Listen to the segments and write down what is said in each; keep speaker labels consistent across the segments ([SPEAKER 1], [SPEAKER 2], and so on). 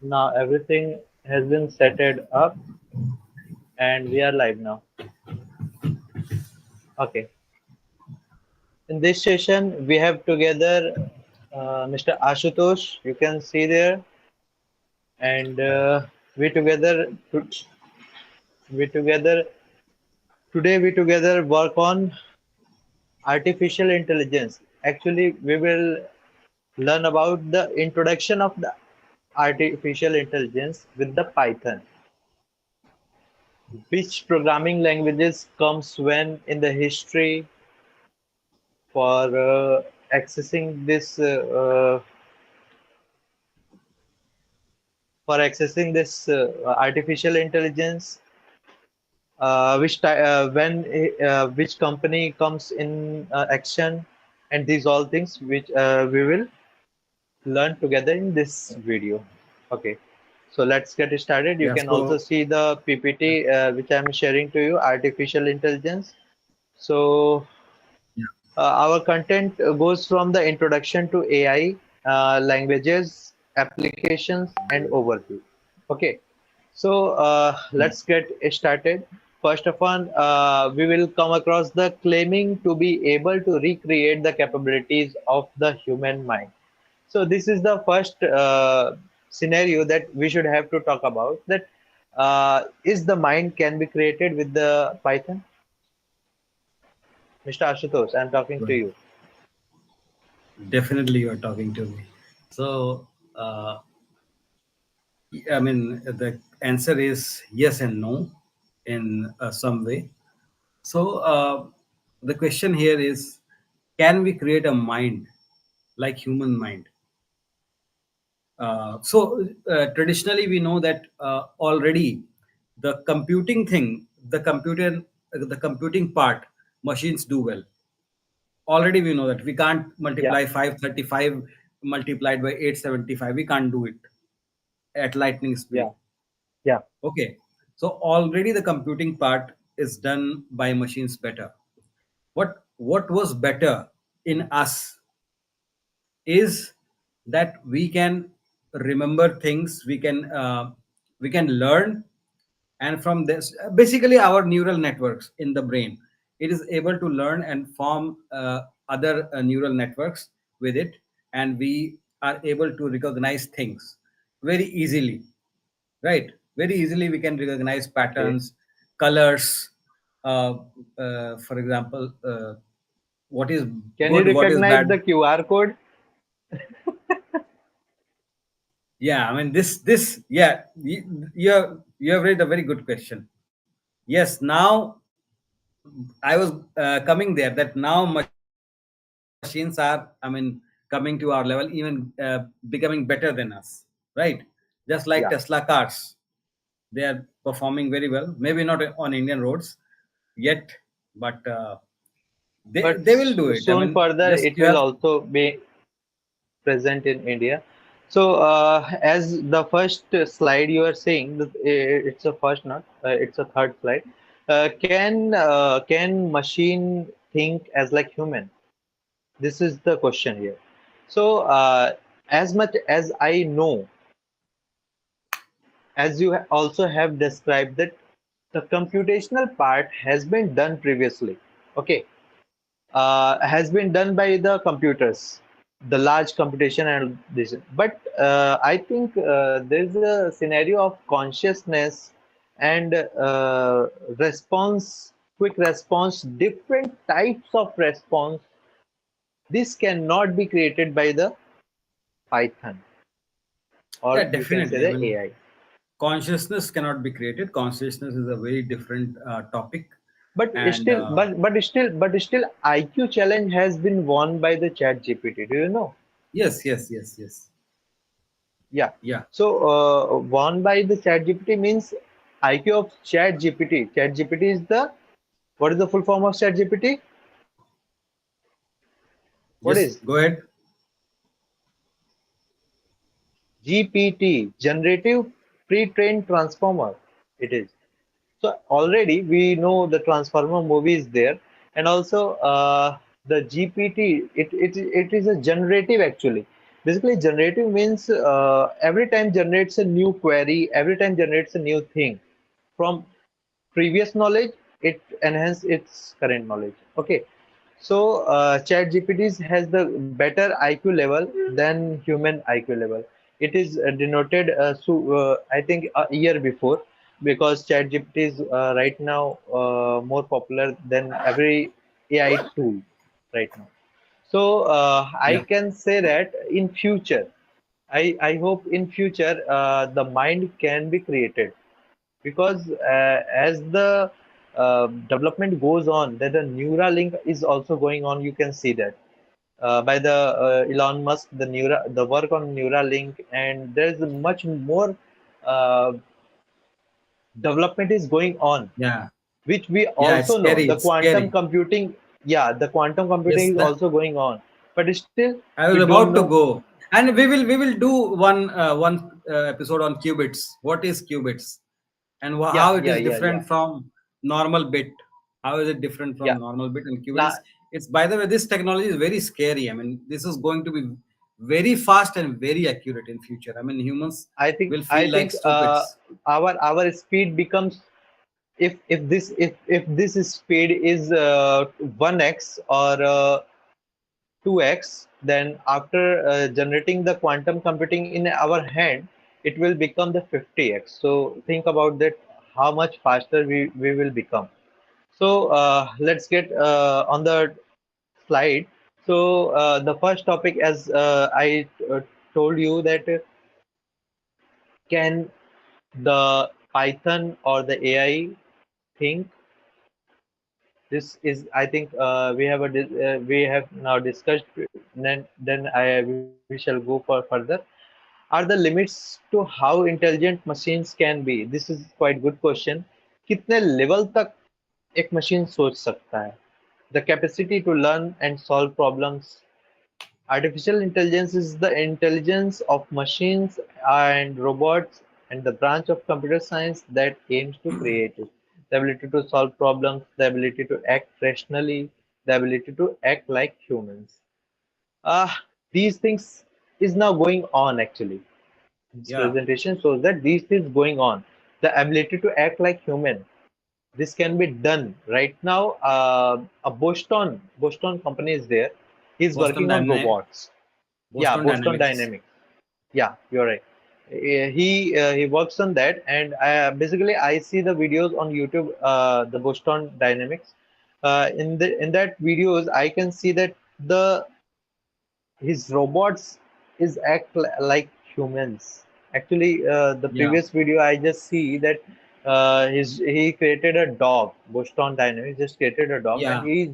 [SPEAKER 1] Now everything has been setted up and we are live now. Okay. In this session, we have together Mr. Ashutosh. You can see there, and we together we together today we together work on artificial intelligence. Actually, we will learn about the introduction of the artificial intelligence with the Python. Which programming languages comes when in the history for accessing this artificial intelligence, which company comes in action, and these all things which we will learn together in this video. Okay, so let's get started. You
[SPEAKER 2] Yeah,
[SPEAKER 1] can also
[SPEAKER 2] so
[SPEAKER 1] see the PPT which I'm sharing to you, artificial intelligence. So our content goes from the introduction to AI, languages, applications, and overview. Okay, so
[SPEAKER 2] yeah,
[SPEAKER 1] let's get started. First of all, we will come across the claiming to be able to recreate the capabilities of the human mind. So this is the first scenario that we should have to talk about. That is the mind can be created with the Python. Mr. Ashutosh, I'm talking to
[SPEAKER 2] right.
[SPEAKER 1] you.
[SPEAKER 2] Definitely you are talking to me. So, I mean, the answer is yes and no in some way. So, the question here is, can we create a mind like human mind? Traditionally, we know that already the computing part, machines do well. Already we know that we can't
[SPEAKER 1] Yeah,
[SPEAKER 2] multiply 535 multiplied by 875. We can't do it at lightning
[SPEAKER 1] yeah,
[SPEAKER 2] speed.
[SPEAKER 1] yeah.
[SPEAKER 2] Okay. So already the computing part is done by machines better. What was better in us is that we can remember things, we can learn, and from this, basically our neural networks in the brain, it is able to learn and form other neural networks with it, and we are able to recognize things very easily, right? Very easily we can recognize
[SPEAKER 1] Okay.
[SPEAKER 2] patterns, colors, uh, for example, what is
[SPEAKER 1] Can you
[SPEAKER 2] good, what is
[SPEAKER 1] recognize
[SPEAKER 2] bad.
[SPEAKER 1] the QR code?
[SPEAKER 2] Yeah, I mean, this yeah, you have raised a very good question. Yes, now I was coming there, that now machines are, I mean, coming to our level, even becoming better than us, right? Just like Tesla
[SPEAKER 1] Yeah.
[SPEAKER 2] cars, they are performing very well. Maybe not on Indian roads yet, but
[SPEAKER 1] But
[SPEAKER 2] they will do it. I
[SPEAKER 1] soon
[SPEAKER 2] mean,
[SPEAKER 1] further,
[SPEAKER 2] just
[SPEAKER 1] it
[SPEAKER 2] you
[SPEAKER 1] will
[SPEAKER 2] have.
[SPEAKER 1] also be present in India. So, as the first slide you are saying, that it's a first, not it's a third slide. Can machine think as like human? This is the question here. So, as much as I know, as you also have described that the computational part has been done previously. Okay, has been done by the computers, the large computation and this. But I think there's a scenario of consciousness and response, quick response, different types of response. This cannot be created by the Python,
[SPEAKER 2] Yeah,
[SPEAKER 1] or you can say
[SPEAKER 2] definitely. I
[SPEAKER 1] the
[SPEAKER 2] mean,
[SPEAKER 1] AI.
[SPEAKER 2] consciousness cannot be created. Consciousness is a very different topic,
[SPEAKER 1] But
[SPEAKER 2] and
[SPEAKER 1] still, but still, IQ challenge has been won by the Chat GPT. Do you know?
[SPEAKER 2] yes, yes, yes, yes,
[SPEAKER 1] Yeah.
[SPEAKER 2] yeah,
[SPEAKER 1] So, won by the ChatGPT means IQ of ChatGPT. ChatGPT is the what is the full form of ChatGPT? What
[SPEAKER 2] yes.
[SPEAKER 1] is
[SPEAKER 2] Go ahead.
[SPEAKER 1] GPT? Generative Pre-trained Transformer. It is. So already we know the Transformer movie is there, and also the GPT. It is a generative actually. Basically, generative means every time generates a new query, every time generates a new thing. From previous knowledge, it enhance its current knowledge. Okay, so chat gpt has the better iq level than human iq level. It is denoted I think a year before, because chat gpt is right now more popular than every ai tool right now. So I
[SPEAKER 2] Yeah,
[SPEAKER 1] can say that in future, I hope in future the mind can be created, because as the development goes on, that the Neuralink is also going on. You can see that by the Elon Musk, the work on Neuralink, and there's much more uh, development is going on,
[SPEAKER 2] yeah,
[SPEAKER 1] which we
[SPEAKER 2] yeah. It's
[SPEAKER 1] also know.
[SPEAKER 2] scary.
[SPEAKER 1] The
[SPEAKER 2] It's
[SPEAKER 1] quantum
[SPEAKER 2] scary.
[SPEAKER 1] computing, yeah, the quantum
[SPEAKER 2] Yes,
[SPEAKER 1] computing is also going on, but still
[SPEAKER 2] I
[SPEAKER 1] we
[SPEAKER 2] was
[SPEAKER 1] don't
[SPEAKER 2] about to
[SPEAKER 1] know.
[SPEAKER 2] go, and we will do one episode on qubits. What is qubits, and
[SPEAKER 1] Yeah,
[SPEAKER 2] how it
[SPEAKER 1] yeah,
[SPEAKER 2] is
[SPEAKER 1] yeah, yeah,
[SPEAKER 2] different from normal bit? How is it different
[SPEAKER 1] yeah.
[SPEAKER 2] from normal bit and
[SPEAKER 1] La
[SPEAKER 2] qubits? It's, by the way, this technology is very scary. I mean, this is going to be very fast and very accurate in future. I mean, humans will
[SPEAKER 1] I
[SPEAKER 2] feel like
[SPEAKER 1] think
[SPEAKER 2] stupids.
[SPEAKER 1] our speed becomes, if this speed is 1x or 2x, then after generating the quantum computing in our hand, it will become the 50x. So think about that, how much faster we will become. So let's get on the slide. So the first topic, as I told you, that can the Python or the AI think? This is, I think, we have now discussed. Then we shall go for further. Are the limits to how intelligent machines can be? This is quite good question. कितने level तक एक machine सोच सकता है? The capacity to learn and solve problems. Artificial intelligence is the intelligence of machines and robots, and the branch of computer science that aims to create it. The ability to solve problems, the ability to act rationally, the ability to act like humans. These things is now going on actually. This
[SPEAKER 2] Yeah,
[SPEAKER 1] presentation shows that these things going on. The ability to act like human. This can be done right now. A Boston company is there. He's
[SPEAKER 2] Boston
[SPEAKER 1] working on
[SPEAKER 2] Dynamics.
[SPEAKER 1] robots. Yeah,
[SPEAKER 2] Boston
[SPEAKER 1] Boston
[SPEAKER 2] Dynamics.
[SPEAKER 1] Dynamics. Yeah, you're right. He works on that, and basically I see the videos on YouTube. The Boston Dynamics. In that videos, I can see that the his robots is like humans. Actually, the
[SPEAKER 2] Yeah,
[SPEAKER 1] previous video I just see that he created a dog. Boston Dynamics just created a dog, and
[SPEAKER 2] yeah.
[SPEAKER 1] he is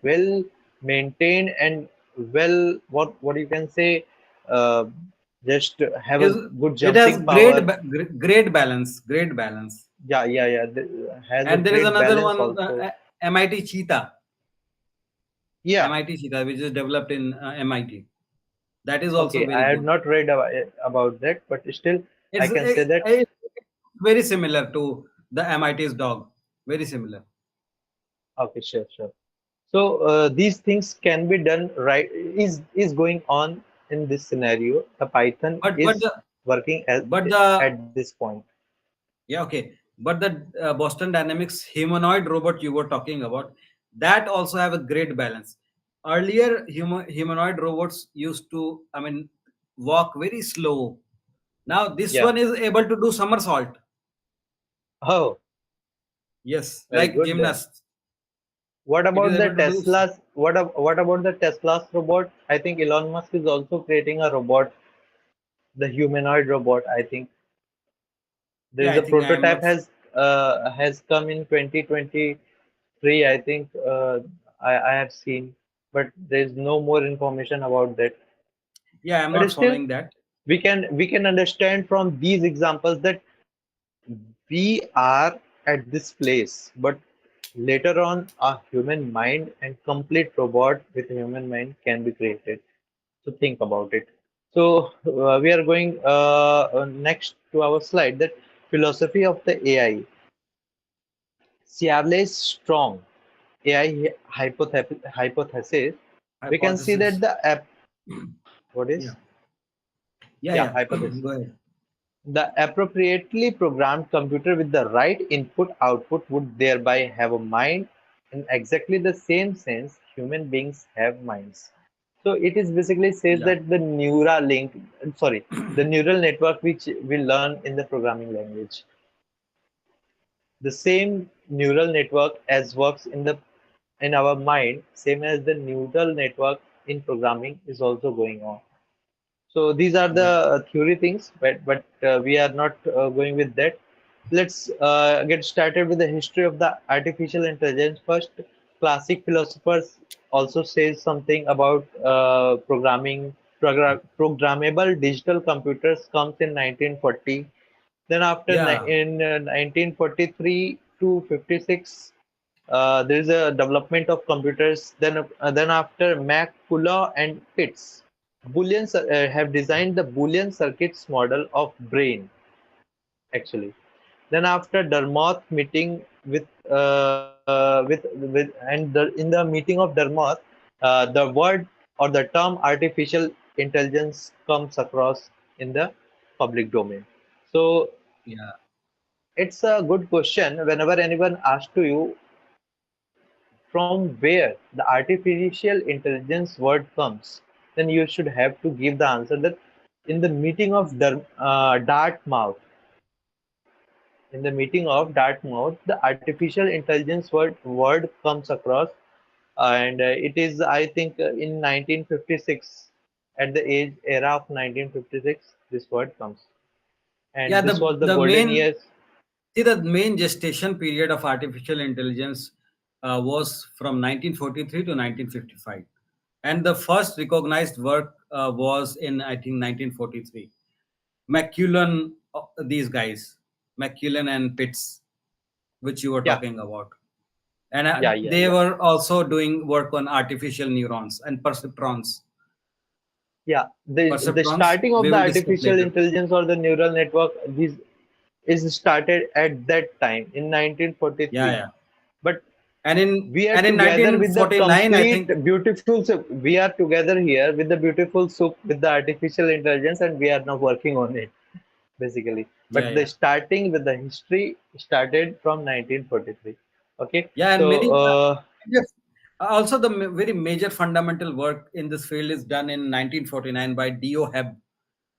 [SPEAKER 1] well maintained and well, what you can say, uh, just have a
[SPEAKER 2] Is
[SPEAKER 1] good
[SPEAKER 2] it has
[SPEAKER 1] jumping power.
[SPEAKER 2] great balance, great balance.
[SPEAKER 1] Yeah, yeah, yeah. Has a
[SPEAKER 2] And there is
[SPEAKER 1] great
[SPEAKER 2] another
[SPEAKER 1] balance
[SPEAKER 2] one,
[SPEAKER 1] also.
[SPEAKER 2] MIT Cheetah,
[SPEAKER 1] Yeah.
[SPEAKER 2] MIT Cheetah, which is developed in MIT. That is also
[SPEAKER 1] Okay. I
[SPEAKER 2] very
[SPEAKER 1] had
[SPEAKER 2] good.
[SPEAKER 1] not read about that, but still I can say that.
[SPEAKER 2] It's very similar to the MIT's dog. Very similar.
[SPEAKER 1] Okay, sure, sure. So these things can be done, right? Is going on in this scenario. The Python
[SPEAKER 2] But but
[SPEAKER 1] is
[SPEAKER 2] the
[SPEAKER 1] working
[SPEAKER 2] but the
[SPEAKER 1] at this point.
[SPEAKER 2] yeah, okay. But the Boston Dynamics humanoid robot you were talking about, that also have a great balance. Earlier, humanoid robots used to, I mean, walk very slow. Now this
[SPEAKER 1] Yeah.
[SPEAKER 2] one is able to do somersault.
[SPEAKER 1] Oh,
[SPEAKER 2] Yes,
[SPEAKER 1] very
[SPEAKER 2] like
[SPEAKER 1] good then.
[SPEAKER 2] gymnasts.
[SPEAKER 1] What
[SPEAKER 2] It is
[SPEAKER 1] about the
[SPEAKER 2] able to do.
[SPEAKER 1] Teslas? What about the Tesla's robot? I think Elon Musk is also creating a robot, the humanoid robot. I think there
[SPEAKER 2] Yeah,
[SPEAKER 1] is
[SPEAKER 2] I
[SPEAKER 1] a
[SPEAKER 2] think I am
[SPEAKER 1] prototype
[SPEAKER 2] not.
[SPEAKER 1] has come in 2023. I think I have seen, but there is no more information about that.
[SPEAKER 2] Yeah, I'm
[SPEAKER 1] But
[SPEAKER 2] not
[SPEAKER 1] still,
[SPEAKER 2] following that.
[SPEAKER 1] we can understand from these examples that we are at this place, but later on a human mind and complete robot with a human mind can be created. So think about it. So we are going next to our slide, that philosophy of the AI. Siavale's strong AI hypothesis. We can see that
[SPEAKER 2] Hypothesis.
[SPEAKER 1] the app, what
[SPEAKER 2] Yeah.
[SPEAKER 1] is?
[SPEAKER 2] Yeah,
[SPEAKER 1] Yeah,
[SPEAKER 2] yeah.
[SPEAKER 1] hypothesis.
[SPEAKER 2] Go ahead.
[SPEAKER 1] The appropriately programmed computer with the right input output would thereby have a mind in exactly the same sense human beings have minds. So it is basically says
[SPEAKER 2] Yeah,
[SPEAKER 1] that the the neural network which we learn in the programming language, the same neural network as works in our mind, same as the neural network in programming is also going on. So these are the
[SPEAKER 2] yeah,
[SPEAKER 1] theory things, but we are not going with that. Let's get started with the history of the artificial intelligence first. Classic philosophers also says something about programmable digital computers comes in 1940. Then
[SPEAKER 2] yeah,
[SPEAKER 1] in 1943 to 56, there is a development of computers. Then after McCullough and Pitts, have designed the Boolean circuits model of brain actually. Then after Dermoth meeting in the meeting of Dermoth, the word or the term artificial intelligence comes across in the public domain. So
[SPEAKER 2] yeah.
[SPEAKER 1] it's a good question. Whenever anyone asks to you from where the artificial intelligence word comes, then you should have to give the answer that in the meeting of Dartmouth, the artificial intelligence word comes across, and it is, I think, in 1956, at the age era of 1956, this word comes,
[SPEAKER 2] Yeah,
[SPEAKER 1] and this
[SPEAKER 2] the
[SPEAKER 1] was the
[SPEAKER 2] the
[SPEAKER 1] golden
[SPEAKER 2] main
[SPEAKER 1] years.
[SPEAKER 2] see the main gestation period of artificial intelligence was from 1943 to 1955, and the first recognized work was in, I think, 1943. McCullen, these guys, McCullen and Pitts, which you were
[SPEAKER 1] Yeah,
[SPEAKER 2] talking about, and
[SPEAKER 1] yeah, yeah,
[SPEAKER 2] they
[SPEAKER 1] yeah.
[SPEAKER 2] were also doing work on artificial neurons and perceptrons.
[SPEAKER 1] Yeah, the
[SPEAKER 2] Perceptrons,
[SPEAKER 1] starting of
[SPEAKER 2] we
[SPEAKER 1] the
[SPEAKER 2] will discuss
[SPEAKER 1] artificial
[SPEAKER 2] later.
[SPEAKER 1] intelligence or the neural network is started at that time in
[SPEAKER 2] Yeah,
[SPEAKER 1] 1943.
[SPEAKER 2] yeah.
[SPEAKER 1] But we are
[SPEAKER 2] And in
[SPEAKER 1] together with the
[SPEAKER 2] 1949, I
[SPEAKER 1] complete
[SPEAKER 2] think.
[SPEAKER 1] beautiful soup. We are together here with the beautiful soup with the artificial intelligence, and we are now working on it basically.
[SPEAKER 2] Yeah,
[SPEAKER 1] But the
[SPEAKER 2] yeah.
[SPEAKER 1] starting with the history started from 1943. Okay,
[SPEAKER 2] Yeah, and
[SPEAKER 1] so
[SPEAKER 2] many yes. Also the very major fundamental work in this field is done in 1949 by Do Hebb.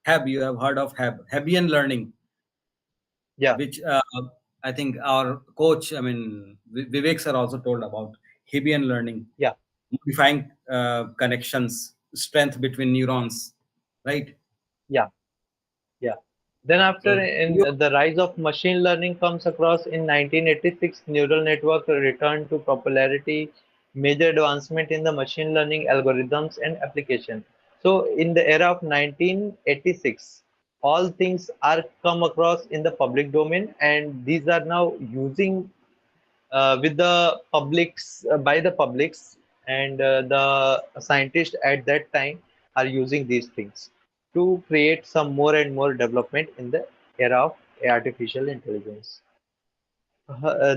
[SPEAKER 2] Hebb, you have heard of Hebb, Hebbian learning,
[SPEAKER 1] yeah,
[SPEAKER 2] which I think our coach, I mean, Vivek sir also told about Hebbian learning,
[SPEAKER 1] yeah,
[SPEAKER 2] modifying connections, strength between neurons, right?
[SPEAKER 1] yeah. Yeah. Then
[SPEAKER 2] Yeah.
[SPEAKER 1] after
[SPEAKER 2] So
[SPEAKER 1] in
[SPEAKER 2] you,
[SPEAKER 1] the rise of machine learning comes across in 1986, neural network returned to popularity, major advancement in the machine learning algorithms and application. So in the era of 1986, all things are come across in the public domain, and these are now using with the publics by the publics, and the scientists at that time are using these things to create some more and more development in the era of artificial intelligence.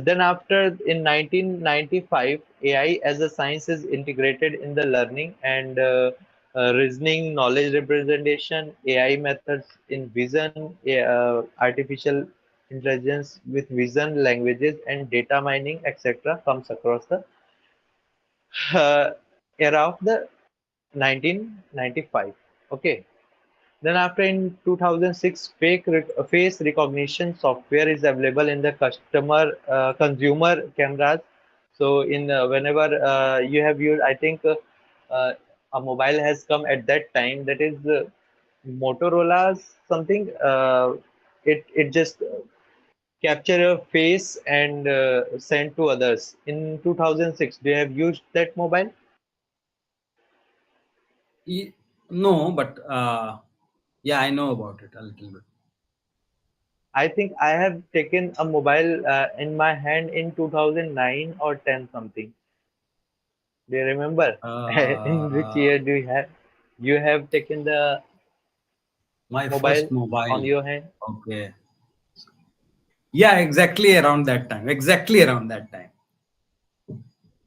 [SPEAKER 1] Then after in 1995, AI as a science is integrated in the learning and reasoning, knowledge representation, AI methods in vision, artificial intelligence with vision, languages, and data mining, etc., comes across the uh, era of the 1995. Okay. Then after in 2006, face recognition software is available in the consumer cameras. So in whenever you have used, I think uh, a mobile has come at that time. That is Motorola's something. It just capture your face and send to others. In 2006, do you have used that mobile?
[SPEAKER 2] y- no, but yeah, I know about it a little bit.
[SPEAKER 1] I think I have taken a mobile in my hand in 2009 or 10 something. Do you remember? In which
[SPEAKER 2] Uh,
[SPEAKER 1] year do you have taken the
[SPEAKER 2] my
[SPEAKER 1] mobile
[SPEAKER 2] first
[SPEAKER 1] on
[SPEAKER 2] mobile.
[SPEAKER 1] your hand?
[SPEAKER 2] Okay. Yeah, exactly around that time. Exactly around that time.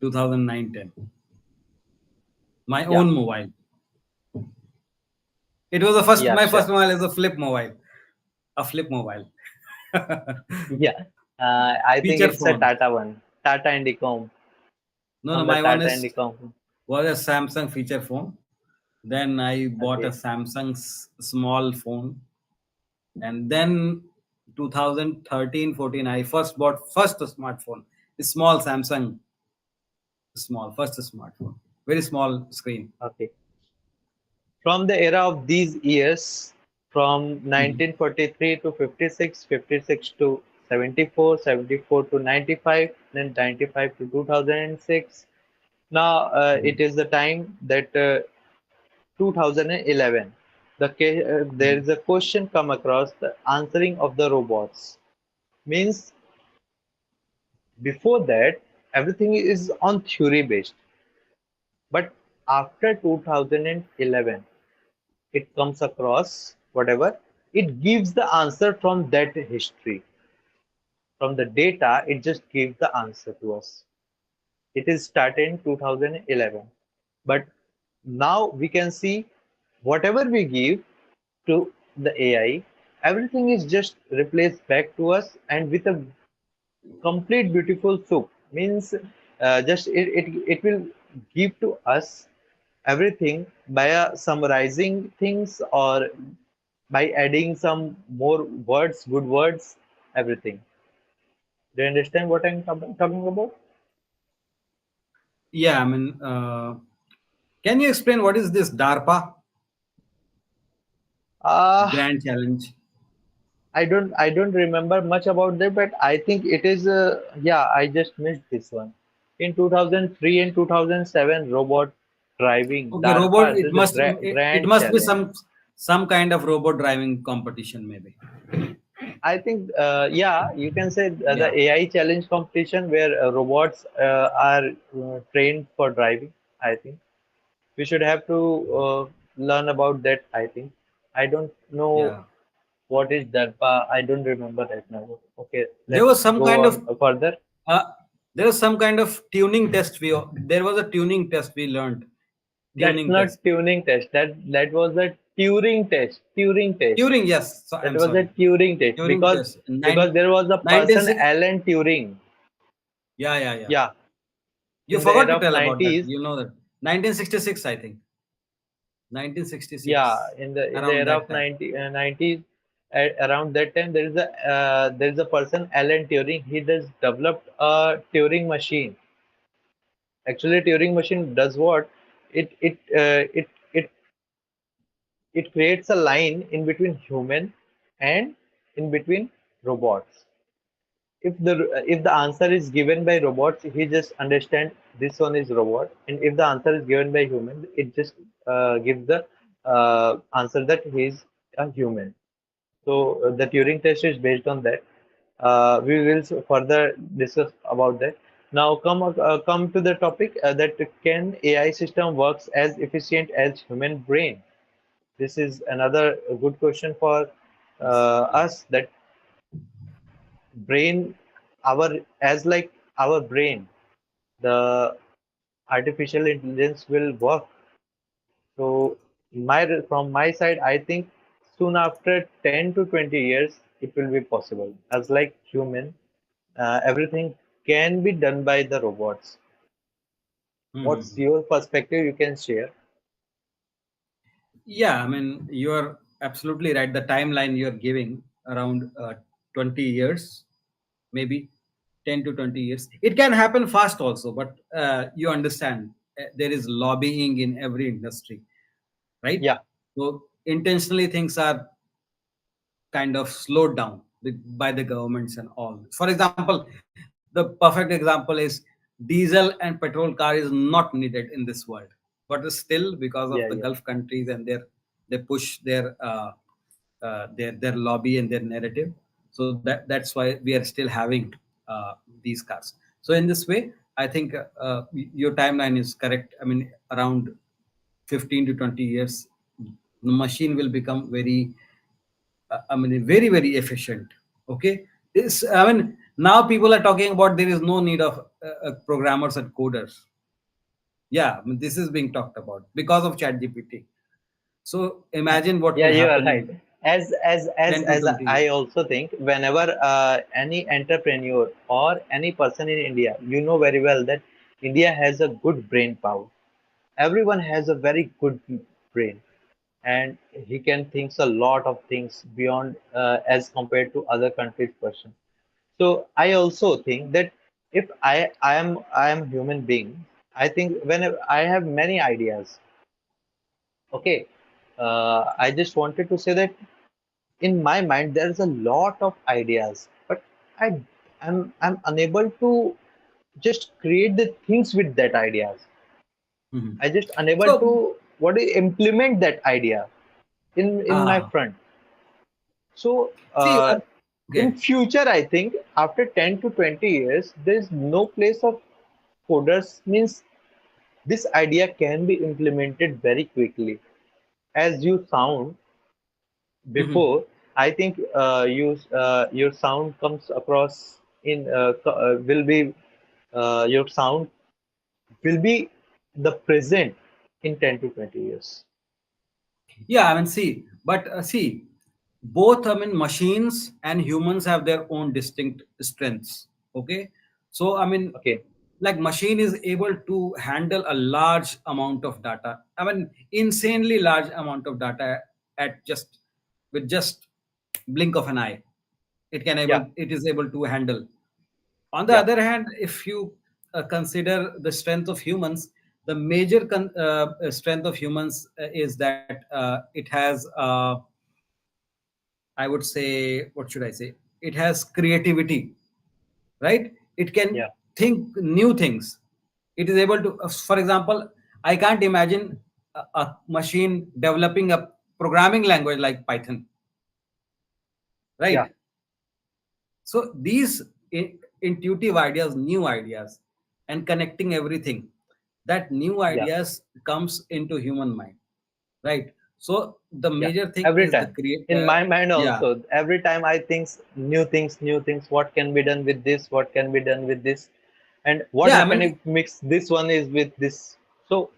[SPEAKER 2] 2009, 10. My
[SPEAKER 1] Yeah,
[SPEAKER 2] own mobile. It was the first.
[SPEAKER 1] Yeah,
[SPEAKER 2] My
[SPEAKER 1] sure.
[SPEAKER 2] first mobile is a flip mobile,
[SPEAKER 1] Yeah, I think
[SPEAKER 2] feature
[SPEAKER 1] it's a
[SPEAKER 2] phone.
[SPEAKER 1] Tata one, Tata Indicom,
[SPEAKER 2] No, no,
[SPEAKER 1] from the
[SPEAKER 2] my one
[SPEAKER 1] Tata
[SPEAKER 2] is
[SPEAKER 1] Indicom.
[SPEAKER 2] was a Samsung feature phone. Then I bought a
[SPEAKER 1] Okay,
[SPEAKER 2] Samsung's small phone, and then 2013, 14, I first bought first a smartphone, a small Samsung, small first smartphone, very small screen.
[SPEAKER 1] okay. From the era of these years, from
[SPEAKER 2] Mhm.
[SPEAKER 1] 1943 to 56, 56 to 74, 74 to 95, then 95 to 2006. Now it
[SPEAKER 2] Mhm.
[SPEAKER 1] is the time that 2011. There
[SPEAKER 2] Mhm.
[SPEAKER 1] is a question come across the answering of the robots. Means before that everything is on theory based, but after 2011 it comes across whatever, it gives the answer from that history, from the data, it just gives the answer to us. It is started in 2011, but now we can see whatever we give to the AI, everything is just replaced back to us and with a complete beautiful soup. Means just it will give to us everything by summarizing things or by adding some more words, good words, everything. Do you understand what I'm talking about?
[SPEAKER 2] Yeah, I mean, can you explain what is this DARPA
[SPEAKER 1] Uh,
[SPEAKER 2] Grand Challenge?
[SPEAKER 1] I don't remember much about that, but I think it is yeah, I just missed this one. In 2003 and 2007, robot driving
[SPEAKER 2] Okay, robot.
[SPEAKER 1] DARPA,
[SPEAKER 2] It
[SPEAKER 1] this is a
[SPEAKER 2] must it
[SPEAKER 1] grand
[SPEAKER 2] must be
[SPEAKER 1] challenge.
[SPEAKER 2] some kind of robot driving competition, maybe.
[SPEAKER 1] I think yeah, you can say the
[SPEAKER 2] Yeah,
[SPEAKER 1] AI challenge competition where robots are trained for driving. I think we should have to learn about that. I think I don't know
[SPEAKER 2] yeah.
[SPEAKER 1] what is DARPA. I don't remember right now. Okay,
[SPEAKER 2] There
[SPEAKER 1] let's
[SPEAKER 2] was some
[SPEAKER 1] go
[SPEAKER 2] kind of
[SPEAKER 1] on further.
[SPEAKER 2] uh, tuning test. There was a tuning test we learned.
[SPEAKER 1] That's
[SPEAKER 2] Tuning test.
[SPEAKER 1] not tuning test. That was a Turing test. Turing test.
[SPEAKER 2] Turing, yes. So,
[SPEAKER 1] That
[SPEAKER 2] I'm
[SPEAKER 1] was a
[SPEAKER 2] sorry.
[SPEAKER 1] Turing test
[SPEAKER 2] Turing test.
[SPEAKER 1] because there was a
[SPEAKER 2] 19,
[SPEAKER 1] person Alan Turing.
[SPEAKER 2] yeah, yeah, yeah.
[SPEAKER 1] Yeah,
[SPEAKER 2] You
[SPEAKER 1] in the
[SPEAKER 2] forgot
[SPEAKER 1] era
[SPEAKER 2] to
[SPEAKER 1] of
[SPEAKER 2] tell about that.
[SPEAKER 1] 90s.
[SPEAKER 2] You know that. 1966, I think.
[SPEAKER 1] Yeah,
[SPEAKER 2] 1966.
[SPEAKER 1] in the
[SPEAKER 2] Around
[SPEAKER 1] era
[SPEAKER 2] that
[SPEAKER 1] of
[SPEAKER 2] time.
[SPEAKER 1] 90s, around that time there is a person Alan Turing. He does developed a Turing machine. Actually, Turing machine does what? It creates a line in between human and in between robots. If the answer is given by robots, he just understand this one is robot, and if the answer is given by human, it just gives the answer that he is a human. So the Turing test is based on that. We will further discuss about that. Now come to the topic that can AI system works as efficient as human brain? This is another good question for us, that brain, our as like our brain, the artificial intelligence will work. So from my side, I think soon after 10 to 20 years, it will be possible. As like human, everything can be done by the robots. What's
[SPEAKER 2] Mhm.
[SPEAKER 1] your perspective? You can share.
[SPEAKER 2] Yeah, I mean, you're absolutely right. The timeline you're giving around 20 years, maybe 10 to 20 years. It can happen fast also, but you understand there is lobbying in every industry, right?
[SPEAKER 1] Yeah,
[SPEAKER 2] So intentionally things are kind of slowed down by the governments and all. For example, the perfect example is diesel and petrol car is not needed in this world, but still because of
[SPEAKER 1] yeah,
[SPEAKER 2] the
[SPEAKER 1] yeah.
[SPEAKER 2] Gulf countries and they push their lobby and their narrative. So that's why we are still having these cars. So in this way, I think your timeline is correct. I mean, around 15 to 20 years, the machine will become very I mean, very, very efficient. Okay. I mean, now people are talking about there is no need of programmers and coders. Yeah, I mean, this is being talked about because of ChatGPT. So imagine what
[SPEAKER 1] Yeah,
[SPEAKER 2] will
[SPEAKER 1] you are
[SPEAKER 2] happen
[SPEAKER 1] right.
[SPEAKER 2] in
[SPEAKER 1] As
[SPEAKER 2] 10 to 20
[SPEAKER 1] I
[SPEAKER 2] years.
[SPEAKER 1] also think whenever any entrepreneur or any person in India, you know very well that India has a good brain power. Everyone has a very good brain, and he can think a lot of things beyond as compared to other countries' person. So I also think that if I am human being, I think whenever I have many ideas. Okay, I just wanted to say that in my mind there's a lot of ideas, but I I'm unable to just create the things with that ideas.
[SPEAKER 2] Mhm.
[SPEAKER 1] I just unable
[SPEAKER 2] So,
[SPEAKER 1] to what do you implement that idea in my
[SPEAKER 2] ah,
[SPEAKER 1] front. So
[SPEAKER 2] see,
[SPEAKER 1] in
[SPEAKER 2] okay.
[SPEAKER 1] future, I think after 10 to 20 years, there is no place of coders means this idea can be implemented very quickly. As you sound
[SPEAKER 2] Mhm.
[SPEAKER 1] before, I think your sound comes across in will be your sound will be the present in 10 to 20 years.
[SPEAKER 2] Yeah, I mean, see, but see, both, I mean, machines and humans have their own distinct strengths. Okay, so I mean,
[SPEAKER 1] Okay.
[SPEAKER 2] like machine is able to handle a large amount of data. I mean, insanely large amount of data at just with just blink of an eye.
[SPEAKER 1] Yeah.
[SPEAKER 2] It is able to handle. On the
[SPEAKER 1] Yeah.
[SPEAKER 2] other hand, if you consider the strength of humans, the major strength of humans is that it has, I would say, what should I say? It has creativity, right? It can
[SPEAKER 1] Yeah.
[SPEAKER 2] think new things. It is able to, for example, I can't imagine a machine developing a programming language like Python,
[SPEAKER 1] Yeah.
[SPEAKER 2] right? So these intuitive ideas, new ideas, and connecting everything, that new
[SPEAKER 1] Yeah.
[SPEAKER 2] ideas comes into human mind, right? So the
[SPEAKER 1] Yeah,
[SPEAKER 2] major thing
[SPEAKER 1] every
[SPEAKER 2] is the
[SPEAKER 1] time. In my mind
[SPEAKER 2] yeah,
[SPEAKER 1] also, every time I think new things, what can be done with this, what can be done with this, and what
[SPEAKER 2] yeah. I
[SPEAKER 1] happen
[SPEAKER 2] mean,
[SPEAKER 1] if mix this one is with this. So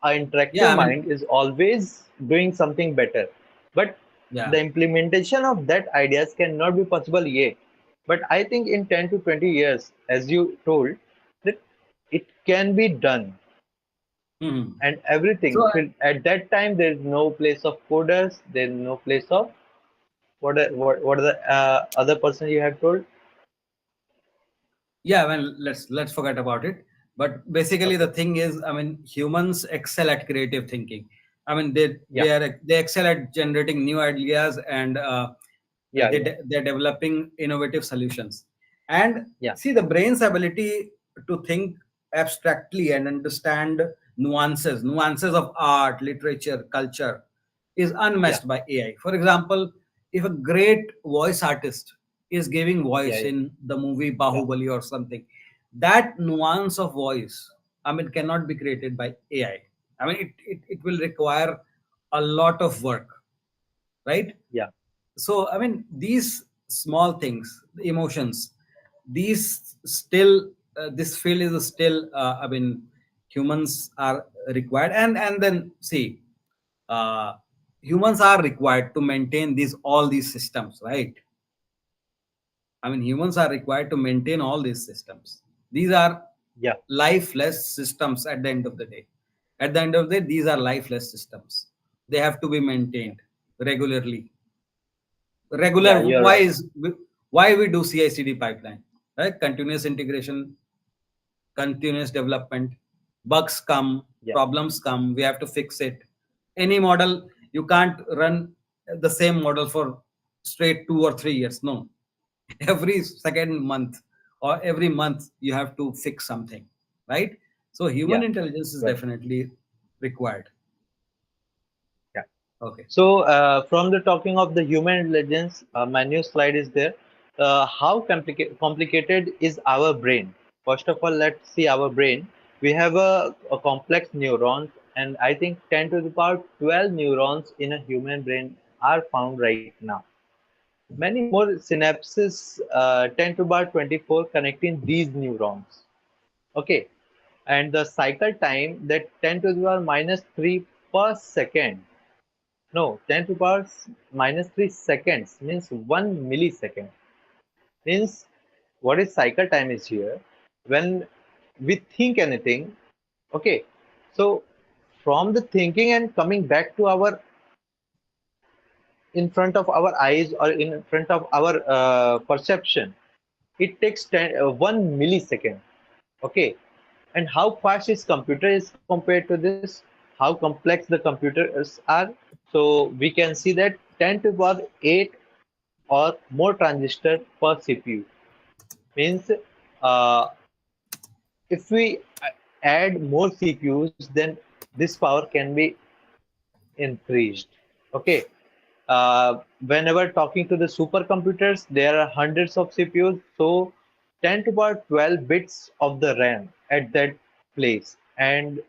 [SPEAKER 1] our
[SPEAKER 2] yeah.
[SPEAKER 1] interactive
[SPEAKER 2] I mean,
[SPEAKER 1] mind is always doing something better. But
[SPEAKER 2] yeah,
[SPEAKER 1] the implementation of that ideas cannot be possible yet. But I think in 10 to 20 years, as you told, that it can be done
[SPEAKER 2] mhm.
[SPEAKER 1] and everything.
[SPEAKER 2] So
[SPEAKER 1] At that time, there is no place of coders, there is no place of what are the other person you have told?
[SPEAKER 2] yeah. I mean, let's forget about it. But basically, the
[SPEAKER 1] Okay,
[SPEAKER 2] thing is, I mean, humans excel at creative thinking. I mean,
[SPEAKER 1] yeah,
[SPEAKER 2] they excel at generating new ideas, and
[SPEAKER 1] yeah, yeah,
[SPEAKER 2] they're developing innovative solutions. And
[SPEAKER 1] yeah,
[SPEAKER 2] see, the brain's ability to think abstractly and understand nuances of art, literature, culture, is
[SPEAKER 1] yeah,
[SPEAKER 2] unmatched by AI. For example, if a great voice artist is giving
[SPEAKER 1] yeah,
[SPEAKER 2] voice
[SPEAKER 1] yeah,
[SPEAKER 2] in the movie
[SPEAKER 1] yeah,
[SPEAKER 2] Bahubali or something, that nuance of voice, I mean, cannot be created by AI. I mean, it will require a lot of work, right?
[SPEAKER 1] yeah,
[SPEAKER 2] So I mean, these small things, the emotions, these still, this field is still, I mean, humans are required. And then see, uh, humans are required to maintain these all these systems, right? I mean, humans are required to maintain all these systems. These are
[SPEAKER 1] yeah,
[SPEAKER 2] lifeless systems at the end of the day. At the end of the day, these are lifeless systems. They have to be
[SPEAKER 1] yeah,
[SPEAKER 2] maintained regularly.
[SPEAKER 1] yeah,
[SPEAKER 2] Regular,
[SPEAKER 1] you're right.
[SPEAKER 2] why we do CI/CD pipeline, right? Continuous integration, continuous development. Bugs come,
[SPEAKER 1] Yeah,
[SPEAKER 2] problems come, we have to fix it. Any model, you can't run the same model for straight 2 or 3 years. No, every second month or every month you have to fix something, right? So human
[SPEAKER 1] yeah,
[SPEAKER 2] intelligence is
[SPEAKER 1] right,
[SPEAKER 2] definitely required.
[SPEAKER 1] yeah.
[SPEAKER 2] Okay.
[SPEAKER 1] So from the talking of the human intelligence, my new slide is there. How complicated is our brain? First of all, let's see our brain. We have a complex neurons, and I think 10 to the power 12 neurons in a human brain are found right now. Many more synapses, 10 to about 24, connecting these neurons. Okay, and the cycle time that 10 to the power minus 3 per second. No, 10 to the power minus 3 seconds means 1 millisecond. Means what is cycle time is here. When we think anything, okay, so from the thinking and coming back to our in front of our eyes or in front of our perception, it takes 1 millisecond. Okay, and how fast is computer is compared to this, how complex the computers are. So we can see that 10 to the power 8 or more transistor per CPU means uh, if we add more CPUs, then this power can be increased. Okay. Whenever talking to the supercomputers, there are hundreds of CPUs, so 10 to the power 12 bits of the RAM at that place, and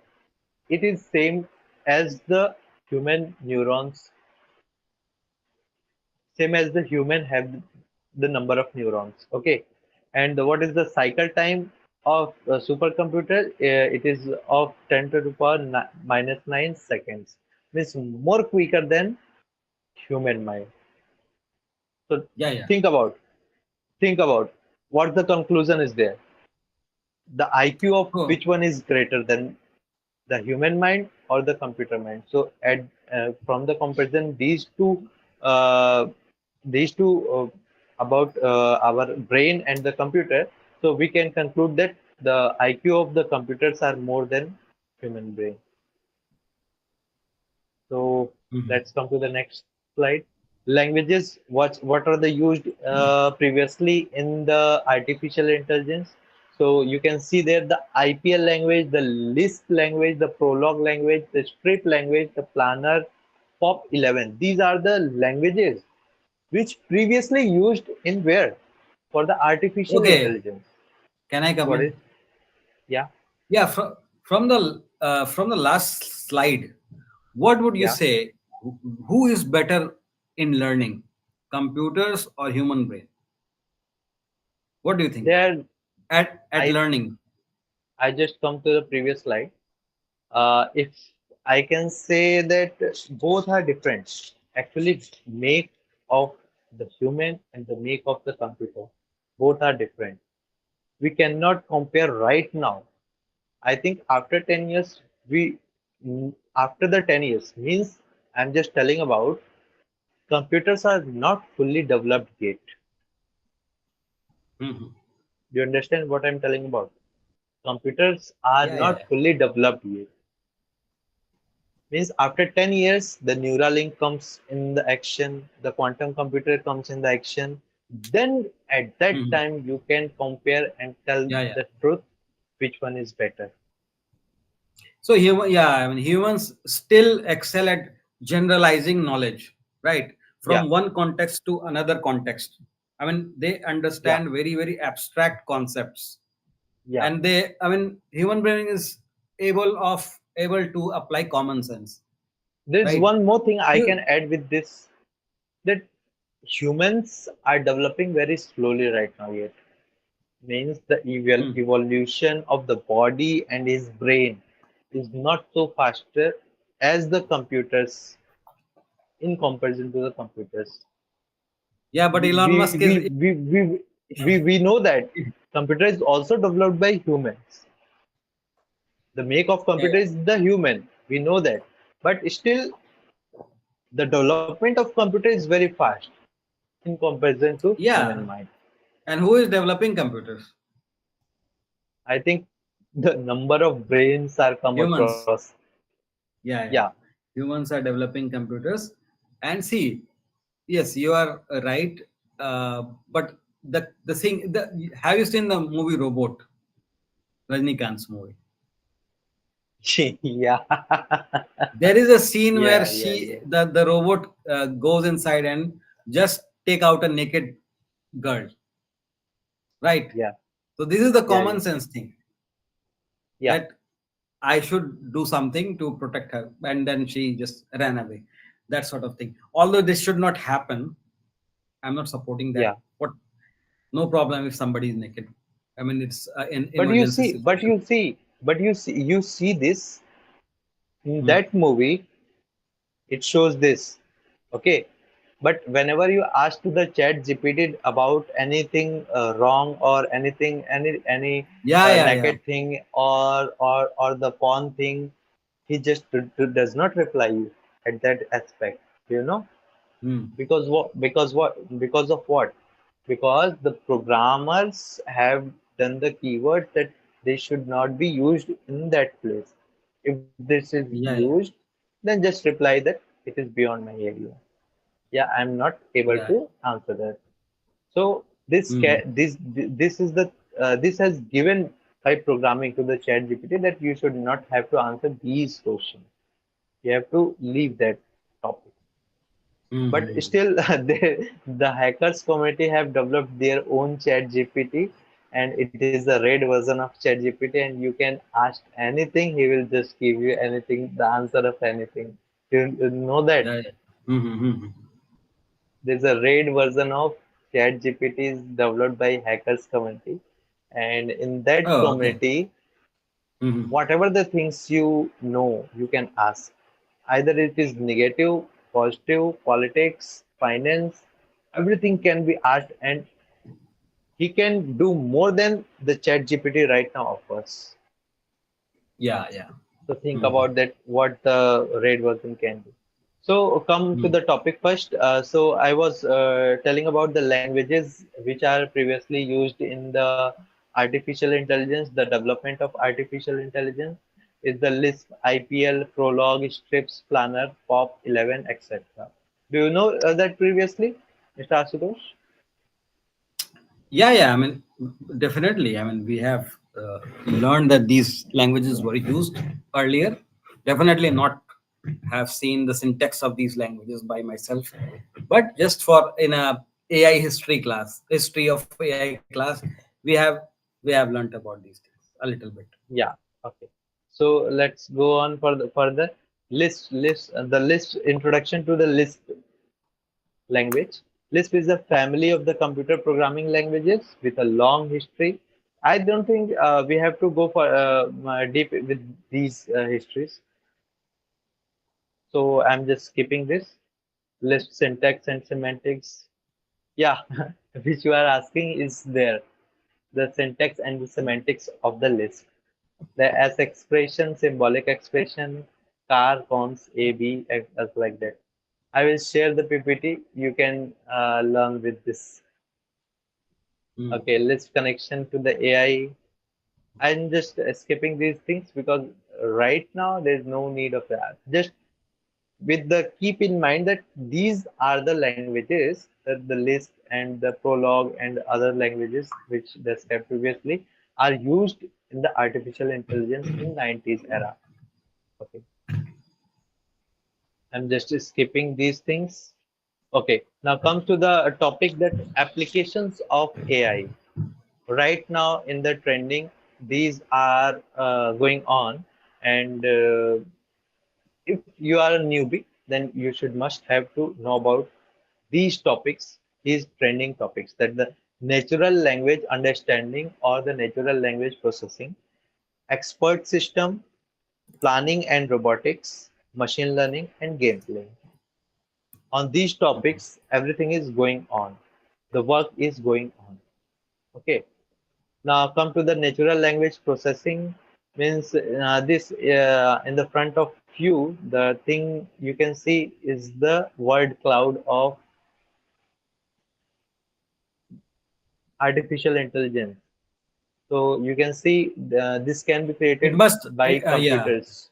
[SPEAKER 1] it is same as the human neurons, same as the human have the number of neurons. Okay, and what is the cycle time of a supercomputer? It is of 10 to the power minus 9 seconds, means more quicker than human mind. So
[SPEAKER 2] Yeah, yeah.
[SPEAKER 1] think about think about what the conclusion is there. The IQ of
[SPEAKER 2] Oh,
[SPEAKER 1] which one is greater than the human mind or the computer mind? So at from the comparison uh, these two about our brain and the computer, so we can conclude that the IQ of the computers are more than human brain. So
[SPEAKER 2] mhm.
[SPEAKER 1] let's come to the next slide. Languages, what are the used previously in the artificial intelligence? So you can see there the IPL language, the Lisp language, the Prolog language, the Strip language, the Planner, POP 11. These are the languages which previously used in where? For the artificial
[SPEAKER 2] Okay.
[SPEAKER 1] intelligence.
[SPEAKER 2] Can I come
[SPEAKER 1] What is?
[SPEAKER 2] in?
[SPEAKER 1] Yeah,
[SPEAKER 2] Yeah, from the last slide, what would you
[SPEAKER 1] yeah.
[SPEAKER 2] say? Who is better in learning, computers or human brain? What do you think?
[SPEAKER 1] There,
[SPEAKER 2] At
[SPEAKER 1] I
[SPEAKER 2] learning.
[SPEAKER 1] I just come to the previous slide. If I can say that both are different, actually, make of the human and the make of the computer, both are different. We cannot compare right now. I think after 10 years, after the 10 years means I'm just telling about computers are not fully developed yet.
[SPEAKER 2] Mhm.
[SPEAKER 1] Do you understand what I'm telling about? Computers are
[SPEAKER 2] Yeah, yeah,
[SPEAKER 1] not fully developed yet. Means after 10 years the Neuralink comes in the action, the quantum computer comes in the action, then at that
[SPEAKER 2] Mhm.
[SPEAKER 1] time you can compare and tell
[SPEAKER 2] Yeah, yeah.
[SPEAKER 1] the truth which one is better.
[SPEAKER 2] So yeah, I mean, humans still excel at generalizing knowledge, right?
[SPEAKER 1] Yeah,
[SPEAKER 2] From one context to another context. I mean, they
[SPEAKER 1] yeah,
[SPEAKER 2] understand very, very abstract concepts,
[SPEAKER 1] yeah.
[SPEAKER 2] and they, I mean, human brain is able to apply common sense,
[SPEAKER 1] There's
[SPEAKER 2] right?
[SPEAKER 1] one more thing I can
[SPEAKER 2] You,
[SPEAKER 1] add with this, that humans are developing very slowly right now yet. Means the
[SPEAKER 2] hmm,
[SPEAKER 1] evolution of the body and his brain is not so faster as the computers in comparison to the computers.
[SPEAKER 2] yeah, but
[SPEAKER 1] we
[SPEAKER 2] Elon
[SPEAKER 1] we
[SPEAKER 2] Musk
[SPEAKER 1] we
[SPEAKER 2] is,
[SPEAKER 1] we we, we know that computer is also developed by humans. The make of
[SPEAKER 2] yeah,
[SPEAKER 1] computer is the human, we know that, but still the development of computer is very fast in comparison to human
[SPEAKER 2] yeah.
[SPEAKER 1] mind.
[SPEAKER 2] And who is developing computers?
[SPEAKER 1] I think the number of brains are come
[SPEAKER 2] Humans.
[SPEAKER 1] across.
[SPEAKER 2] Yeah,
[SPEAKER 1] Yeah,
[SPEAKER 2] yeah. Humans are developing computers. And see, yes, you are right. But the thing, have you seen the movie Robot, Rajnikant's movie?
[SPEAKER 1] yeah.
[SPEAKER 2] There is a scene where
[SPEAKER 1] Yeah, yeah, yeah,
[SPEAKER 2] the robot goes inside and just take out a naked girl, right?
[SPEAKER 1] yeah,
[SPEAKER 2] So this is the
[SPEAKER 1] yeah,
[SPEAKER 2] common
[SPEAKER 1] yeah,
[SPEAKER 2] sense thing,
[SPEAKER 1] yeah.
[SPEAKER 2] that I should do something to protect her, and then she just ran away. That sort of thing. Although this should not happen, I'm not supporting
[SPEAKER 1] Yeah.
[SPEAKER 2] that. What? No problem if somebody is naked. I mean, it's an
[SPEAKER 1] But
[SPEAKER 2] emergency situation.
[SPEAKER 1] you see this in
[SPEAKER 2] Hmm.
[SPEAKER 1] that movie. it shows this. Okay, but whenever you ask to the chat GPT about anything wrong, or anything, any
[SPEAKER 2] Yeah, yeah, yeah.
[SPEAKER 1] naked thing, or the porn thing, he just does not reply you at that aspect, you know.
[SPEAKER 2] Hmm.
[SPEAKER 1] Because of what? Because the programmers have done the keywords that they should not be used in that place. If this is
[SPEAKER 2] Yeah, yeah,
[SPEAKER 1] used, then just reply that it is beyond my area. Yeah, I'm not able
[SPEAKER 2] yeah.
[SPEAKER 1] to answer that. So
[SPEAKER 2] Hmm.
[SPEAKER 1] this is the this has given by programming to the chat GPT that you should not have to answer these questions. You have to leave that topic.
[SPEAKER 2] Hmm.
[SPEAKER 1] But
[SPEAKER 2] Hmm.
[SPEAKER 1] still, the hackers community have developed their own chat GPT, and it is a red version of chat GPT, and you can ask anything, he will just give you anything, the answer of anything. You know that
[SPEAKER 2] Yeah, yeah. Hmm. Hmm. Hmm. Hmm.
[SPEAKER 1] there's a red version of chat GPT is developed by hackers community, and in that
[SPEAKER 2] Oh, okay.
[SPEAKER 1] community,
[SPEAKER 2] Hmm.
[SPEAKER 1] whatever the things you know, you can ask. Either it is negative, positive, politics, finance, everything can be asked, and he can do more than the chat GPT right now offers.
[SPEAKER 2] Yeah, yeah.
[SPEAKER 1] So think
[SPEAKER 2] Hmm.
[SPEAKER 1] about that, what the red version can do. So come to
[SPEAKER 2] Hmm.
[SPEAKER 1] the topic first. So I was telling about the languages which are previously used in the artificial intelligence, the development of artificial intelligence is the Lisp, IPL, Prolog, Scripts, Planner, POP 11, etc. Do you know that previously, Mr. Asutosh?
[SPEAKER 2] Yeah, yeah. I mean, definitely. I mean, we have learned that these languages were used earlier. Definitely not have seen the syntax of these languages by myself, but just for in a AI history class, history of AI class, we have we have learnt about these things a little bit.
[SPEAKER 1] Yeah. Okay. So let's go on further. The Lisp introduction to the Lisp language. Lisp is a family of the computer programming languages with a long history. I don't think we have to go for deep with these histories. So I'm just skipping this. Lisp syntax and semantics. Yeah, which you are asking is there. The syntax and the semantics of the Lisp. The as expression, symbolic expression, car, cons, A, B, as like that. I will share the PPT. You can learn with this.
[SPEAKER 2] Hmm.
[SPEAKER 1] Okay, list connection to the AI. I'm just skipping these things because right now there's no need of that. Just with the keep in mind that these are the languages that the list and the prologue and other languages which described previously are used in the artificial intelligence in 90s era. Okay, I'm just skipping these things. Okay, now comes to the topic that applications of AI. Right now in the trending, these are going on, and if you are a newbie, then you should must have to know about these topics, these trending topics, that the natural language understanding or the natural language processing, expert system, planning and robotics, machine learning, and gameplay. On these topics, everything is going on. The work is going on. Okay. Now come to the natural language processing means this in the front of you, the thing you can see is the word cloud of artificial intelligence. So you can see this can be
[SPEAKER 2] It
[SPEAKER 1] created
[SPEAKER 2] must,
[SPEAKER 1] by
[SPEAKER 2] yeah.
[SPEAKER 1] computers.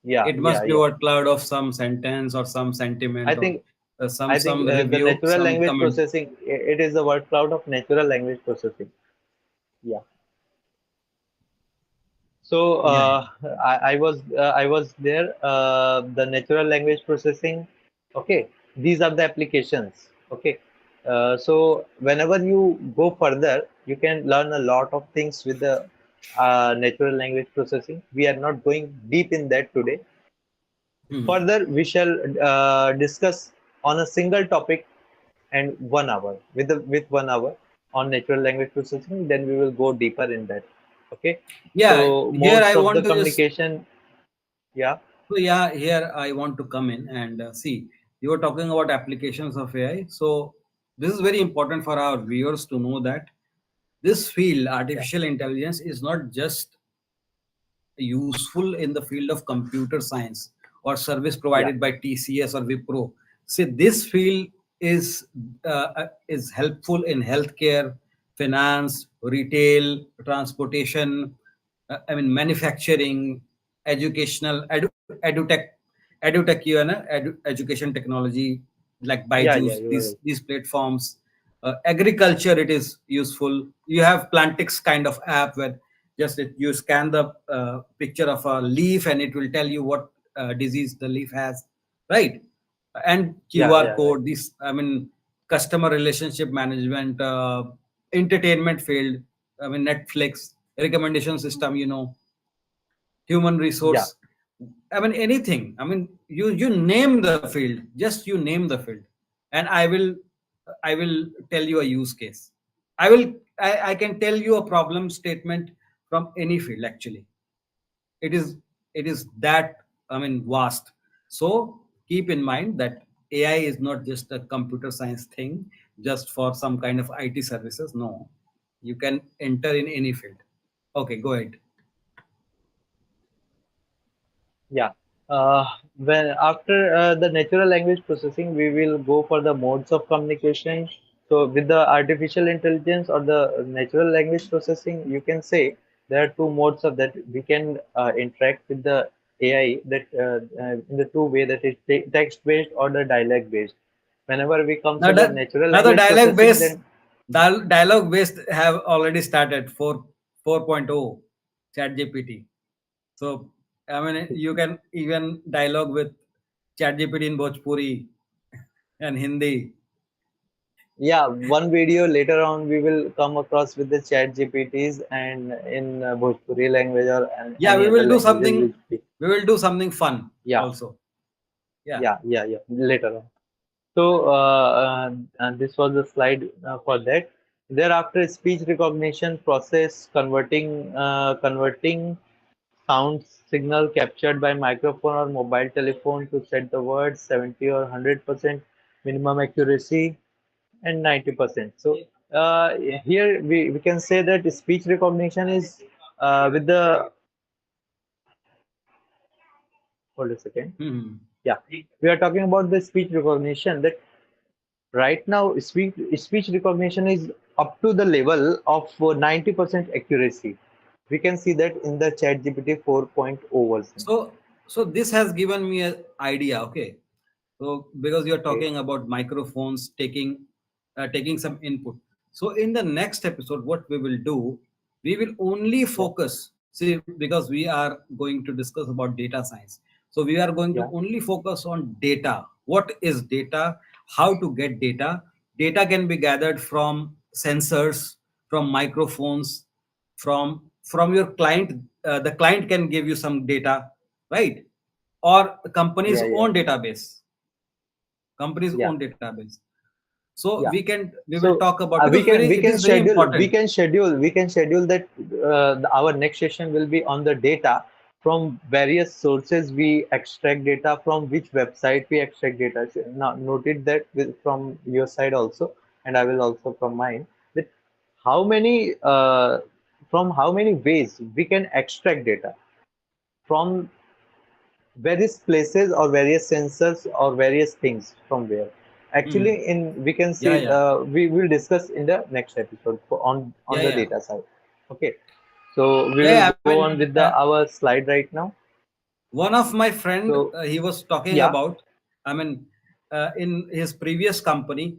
[SPEAKER 1] Yeah,
[SPEAKER 2] It
[SPEAKER 1] yeah,
[SPEAKER 2] must be
[SPEAKER 1] yeah.
[SPEAKER 2] a cloud of some sentence or some
[SPEAKER 1] I
[SPEAKER 2] sentiment or
[SPEAKER 1] think
[SPEAKER 2] some
[SPEAKER 1] the
[SPEAKER 2] review,
[SPEAKER 1] natural
[SPEAKER 2] some
[SPEAKER 1] language
[SPEAKER 2] comment.
[SPEAKER 1] processing, it is the word cloud of natural language processing. Yeah. So
[SPEAKER 2] Yeah, yeah.
[SPEAKER 1] I was there. The natural language processing. Okay, these are the applications. Okay, so whenever you go further, you can learn a lot of things with the natural language processing. We are not going deep in that today.
[SPEAKER 2] Mhm.
[SPEAKER 1] Further, we shall discuss on a single topic and 1 hour with 1 hour on natural language processing. Then we will go deeper in that. Okay,
[SPEAKER 2] Yeah,
[SPEAKER 1] so
[SPEAKER 2] here
[SPEAKER 1] modes
[SPEAKER 2] I
[SPEAKER 1] of the
[SPEAKER 2] want to just
[SPEAKER 1] communication. Yeah.
[SPEAKER 2] So yeah, here I want to come in and see. You were talking about applications of AI. So this is very important for our viewers to know that this field,
[SPEAKER 1] Yeah,
[SPEAKER 2] artificial intelligence, is not just useful in the field of computer science or service
[SPEAKER 1] yeah,
[SPEAKER 2] provided by TCS or Wipro. See, this field is helpful in healthcare, finance, retail, transportation, manufacturing, edutech, education technology like
[SPEAKER 1] yeah,
[SPEAKER 2] Byju's,
[SPEAKER 1] yeah. You are
[SPEAKER 2] these
[SPEAKER 1] right.
[SPEAKER 2] these platforms. Agriculture, it is useful. You have Plantix kind of app where you scan the picture of a leaf and it will tell you what disease the leaf has, right? And
[SPEAKER 1] Yeah,
[SPEAKER 2] QR
[SPEAKER 1] yeah, right.
[SPEAKER 2] code, this, customer relationship management, entertainment field, Netflix, recommendation system, human
[SPEAKER 1] Yeah,
[SPEAKER 2] resource, anything. You name the field, just you name the field, and I will tell you a use case. I can tell you a problem statement from any field actually. It is it is that, vast. So keep in mind that AI is not just a computer science thing just for some kind of IT services. No, you can enter in any field. Okay, go ahead.
[SPEAKER 1] yeah. Uh, when after the natural language processing, we will go for the modes of communication. So with the artificial intelligence or the natural language processing, you can say there are two modes of that we can interact with the AI, that in the two way, that is text based or the dialect based. Whenever we come
[SPEAKER 2] Now
[SPEAKER 1] to the
[SPEAKER 2] that
[SPEAKER 1] natural
[SPEAKER 2] now the
[SPEAKER 1] language
[SPEAKER 2] dialogue
[SPEAKER 1] processing,
[SPEAKER 2] based
[SPEAKER 1] then
[SPEAKER 2] dialogue based have already started for 4.0 chat GPT. So you can even dialogue with chat GPT in Bhojpuri and Hindi.
[SPEAKER 1] yeah, one video later on we will come across with the chat GPTs and in Bhojpuri language or
[SPEAKER 2] Yeah,
[SPEAKER 1] any
[SPEAKER 2] we
[SPEAKER 1] other
[SPEAKER 2] will do
[SPEAKER 1] languages
[SPEAKER 2] something.
[SPEAKER 1] which we,
[SPEAKER 2] We will do something fun
[SPEAKER 1] yeah,
[SPEAKER 2] also. Yeah.
[SPEAKER 1] yeah, later on. So and this was the slide for that. Thereafter, speech recognition process converting sound signal captured by microphone or mobile telephone to set the words, 70 or 100% minimum accuracy and 90%. So here we can say that speech recognition is with the, hold a second.
[SPEAKER 2] Hmm.
[SPEAKER 1] Yeah, we are talking about the speech recognition, that right now speech recognition is up to the level of 90% accuracy. We can see that in the chat GPT 4.0 version.
[SPEAKER 2] So this has given me an idea. Okay, so because you're
[SPEAKER 1] Okay.
[SPEAKER 2] talking about microphones taking some input. So in the next episode, what we will do, we will only
[SPEAKER 1] Yeah,
[SPEAKER 2] focus. See, because we are going to discuss about data science. So we are going to
[SPEAKER 1] yeah,
[SPEAKER 2] only focus on data. What is data? How to get data? Data can be gathered from sensors, from microphones, from your client. The client can give you some data, right? Or the company's
[SPEAKER 1] yeah,
[SPEAKER 2] own database, company's
[SPEAKER 1] yeah,
[SPEAKER 2] own database. So
[SPEAKER 1] yeah.
[SPEAKER 2] we will
[SPEAKER 1] So
[SPEAKER 2] talk about, because
[SPEAKER 1] we
[SPEAKER 2] it
[SPEAKER 1] can
[SPEAKER 2] is very
[SPEAKER 1] schedule
[SPEAKER 2] important.
[SPEAKER 1] that our next session will be on the data, from various sources we extract data, from which website we extract data. So now noted that from your side also, and I will also from mine, that how many from how many ways we can extract data from various places or various sensors or various things from where.
[SPEAKER 2] Hmm.
[SPEAKER 1] Actually, in we can see,
[SPEAKER 2] Yeah, yeah,
[SPEAKER 1] we will discuss in the next episode on
[SPEAKER 2] yeah,
[SPEAKER 1] the
[SPEAKER 2] yeah,
[SPEAKER 1] data side. Okay, so we
[SPEAKER 2] yeah,
[SPEAKER 1] will
[SPEAKER 2] yeah.
[SPEAKER 1] go on with the our slide right now.
[SPEAKER 2] One of my friend,
[SPEAKER 1] So
[SPEAKER 2] he was talking
[SPEAKER 1] yeah,
[SPEAKER 2] about, in his previous company,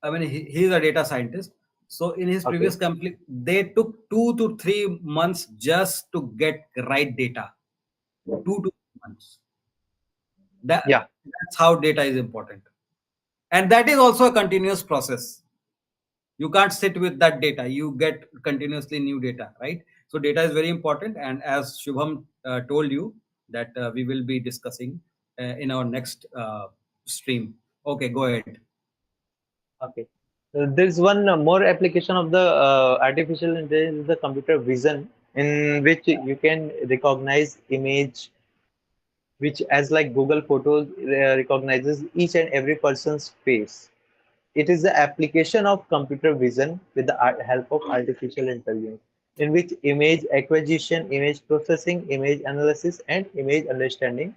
[SPEAKER 2] he's a data scientist. So in his previous
[SPEAKER 1] okay,
[SPEAKER 2] company, they took 2 to 3 months just to get right data. 2 to 3 months.
[SPEAKER 1] yeah,
[SPEAKER 2] That's how data is important, and that is also a continuous process. You can't sit with that data, you get continuously new data, right? So data is very important, and as Shubham told you that we will be discussing in our next stream. Okay, go ahead.
[SPEAKER 1] okay. There's one more application of the artificial intelligence, the computer vision, in which you can recognize image, which as like Google Photos recognizes each and every person's face. It is the application of computer vision with the help of artificial intelligence, in which image acquisition, image processing, image analysis, and image understanding,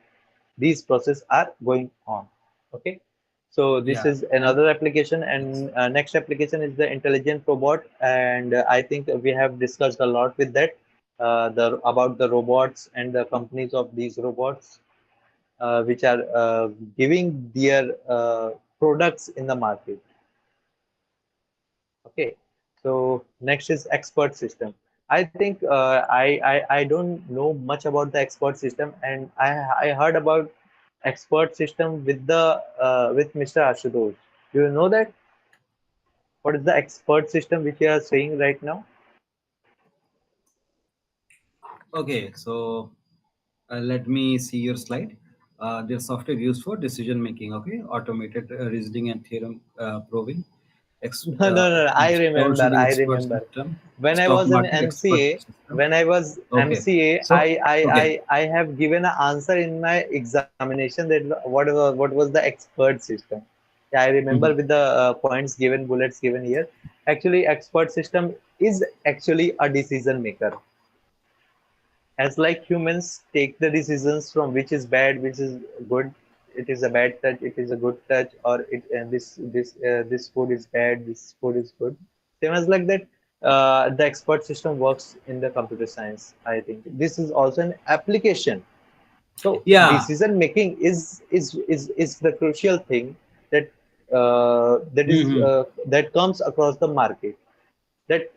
[SPEAKER 1] these processes are going on. Okay, so this
[SPEAKER 2] Yeah,
[SPEAKER 1] is
[SPEAKER 2] and
[SPEAKER 1] another application,
[SPEAKER 2] yes.
[SPEAKER 1] and next application is the intelligent robot, and I think we have discussed a lot with that, the about the robots and the companies of these robots, which are giving their products in the market. Okay, so next is expert system. I think I don't know much about the expert system, and I heard about expert system with the with Mr. Ashutosh. Do you know that? What is the expert system which you are saying right now?
[SPEAKER 2] Okay, so let me see your slide. Their software used for decision making. Okay, automated reasoning and theorem proving.
[SPEAKER 1] No, no, no, no,
[SPEAKER 2] Troubleshooting
[SPEAKER 1] I
[SPEAKER 2] expert
[SPEAKER 1] remember.
[SPEAKER 2] system.
[SPEAKER 1] When I
[SPEAKER 2] Stock
[SPEAKER 1] was in
[SPEAKER 2] market expert
[SPEAKER 1] MCA,
[SPEAKER 2] system.
[SPEAKER 1] when I was
[SPEAKER 2] Okay,
[SPEAKER 1] MCA,
[SPEAKER 2] so okay.
[SPEAKER 1] I have given an answer in my examination that what was the expert system. Yeah, I remember
[SPEAKER 2] Mhm.
[SPEAKER 1] with the points given, bullets given here. Actually, expert system is actually a decision maker. As like humans take the decisions from which is bad, which is good. It is a bad touch, it is a good touch, or this food is bad, this food is good. Same as like that, the expert system works in the computer science. I think this is also an application. So
[SPEAKER 2] Yeah.
[SPEAKER 1] decision making is the crucial thing that
[SPEAKER 2] Hmm.
[SPEAKER 1] that comes across the market, that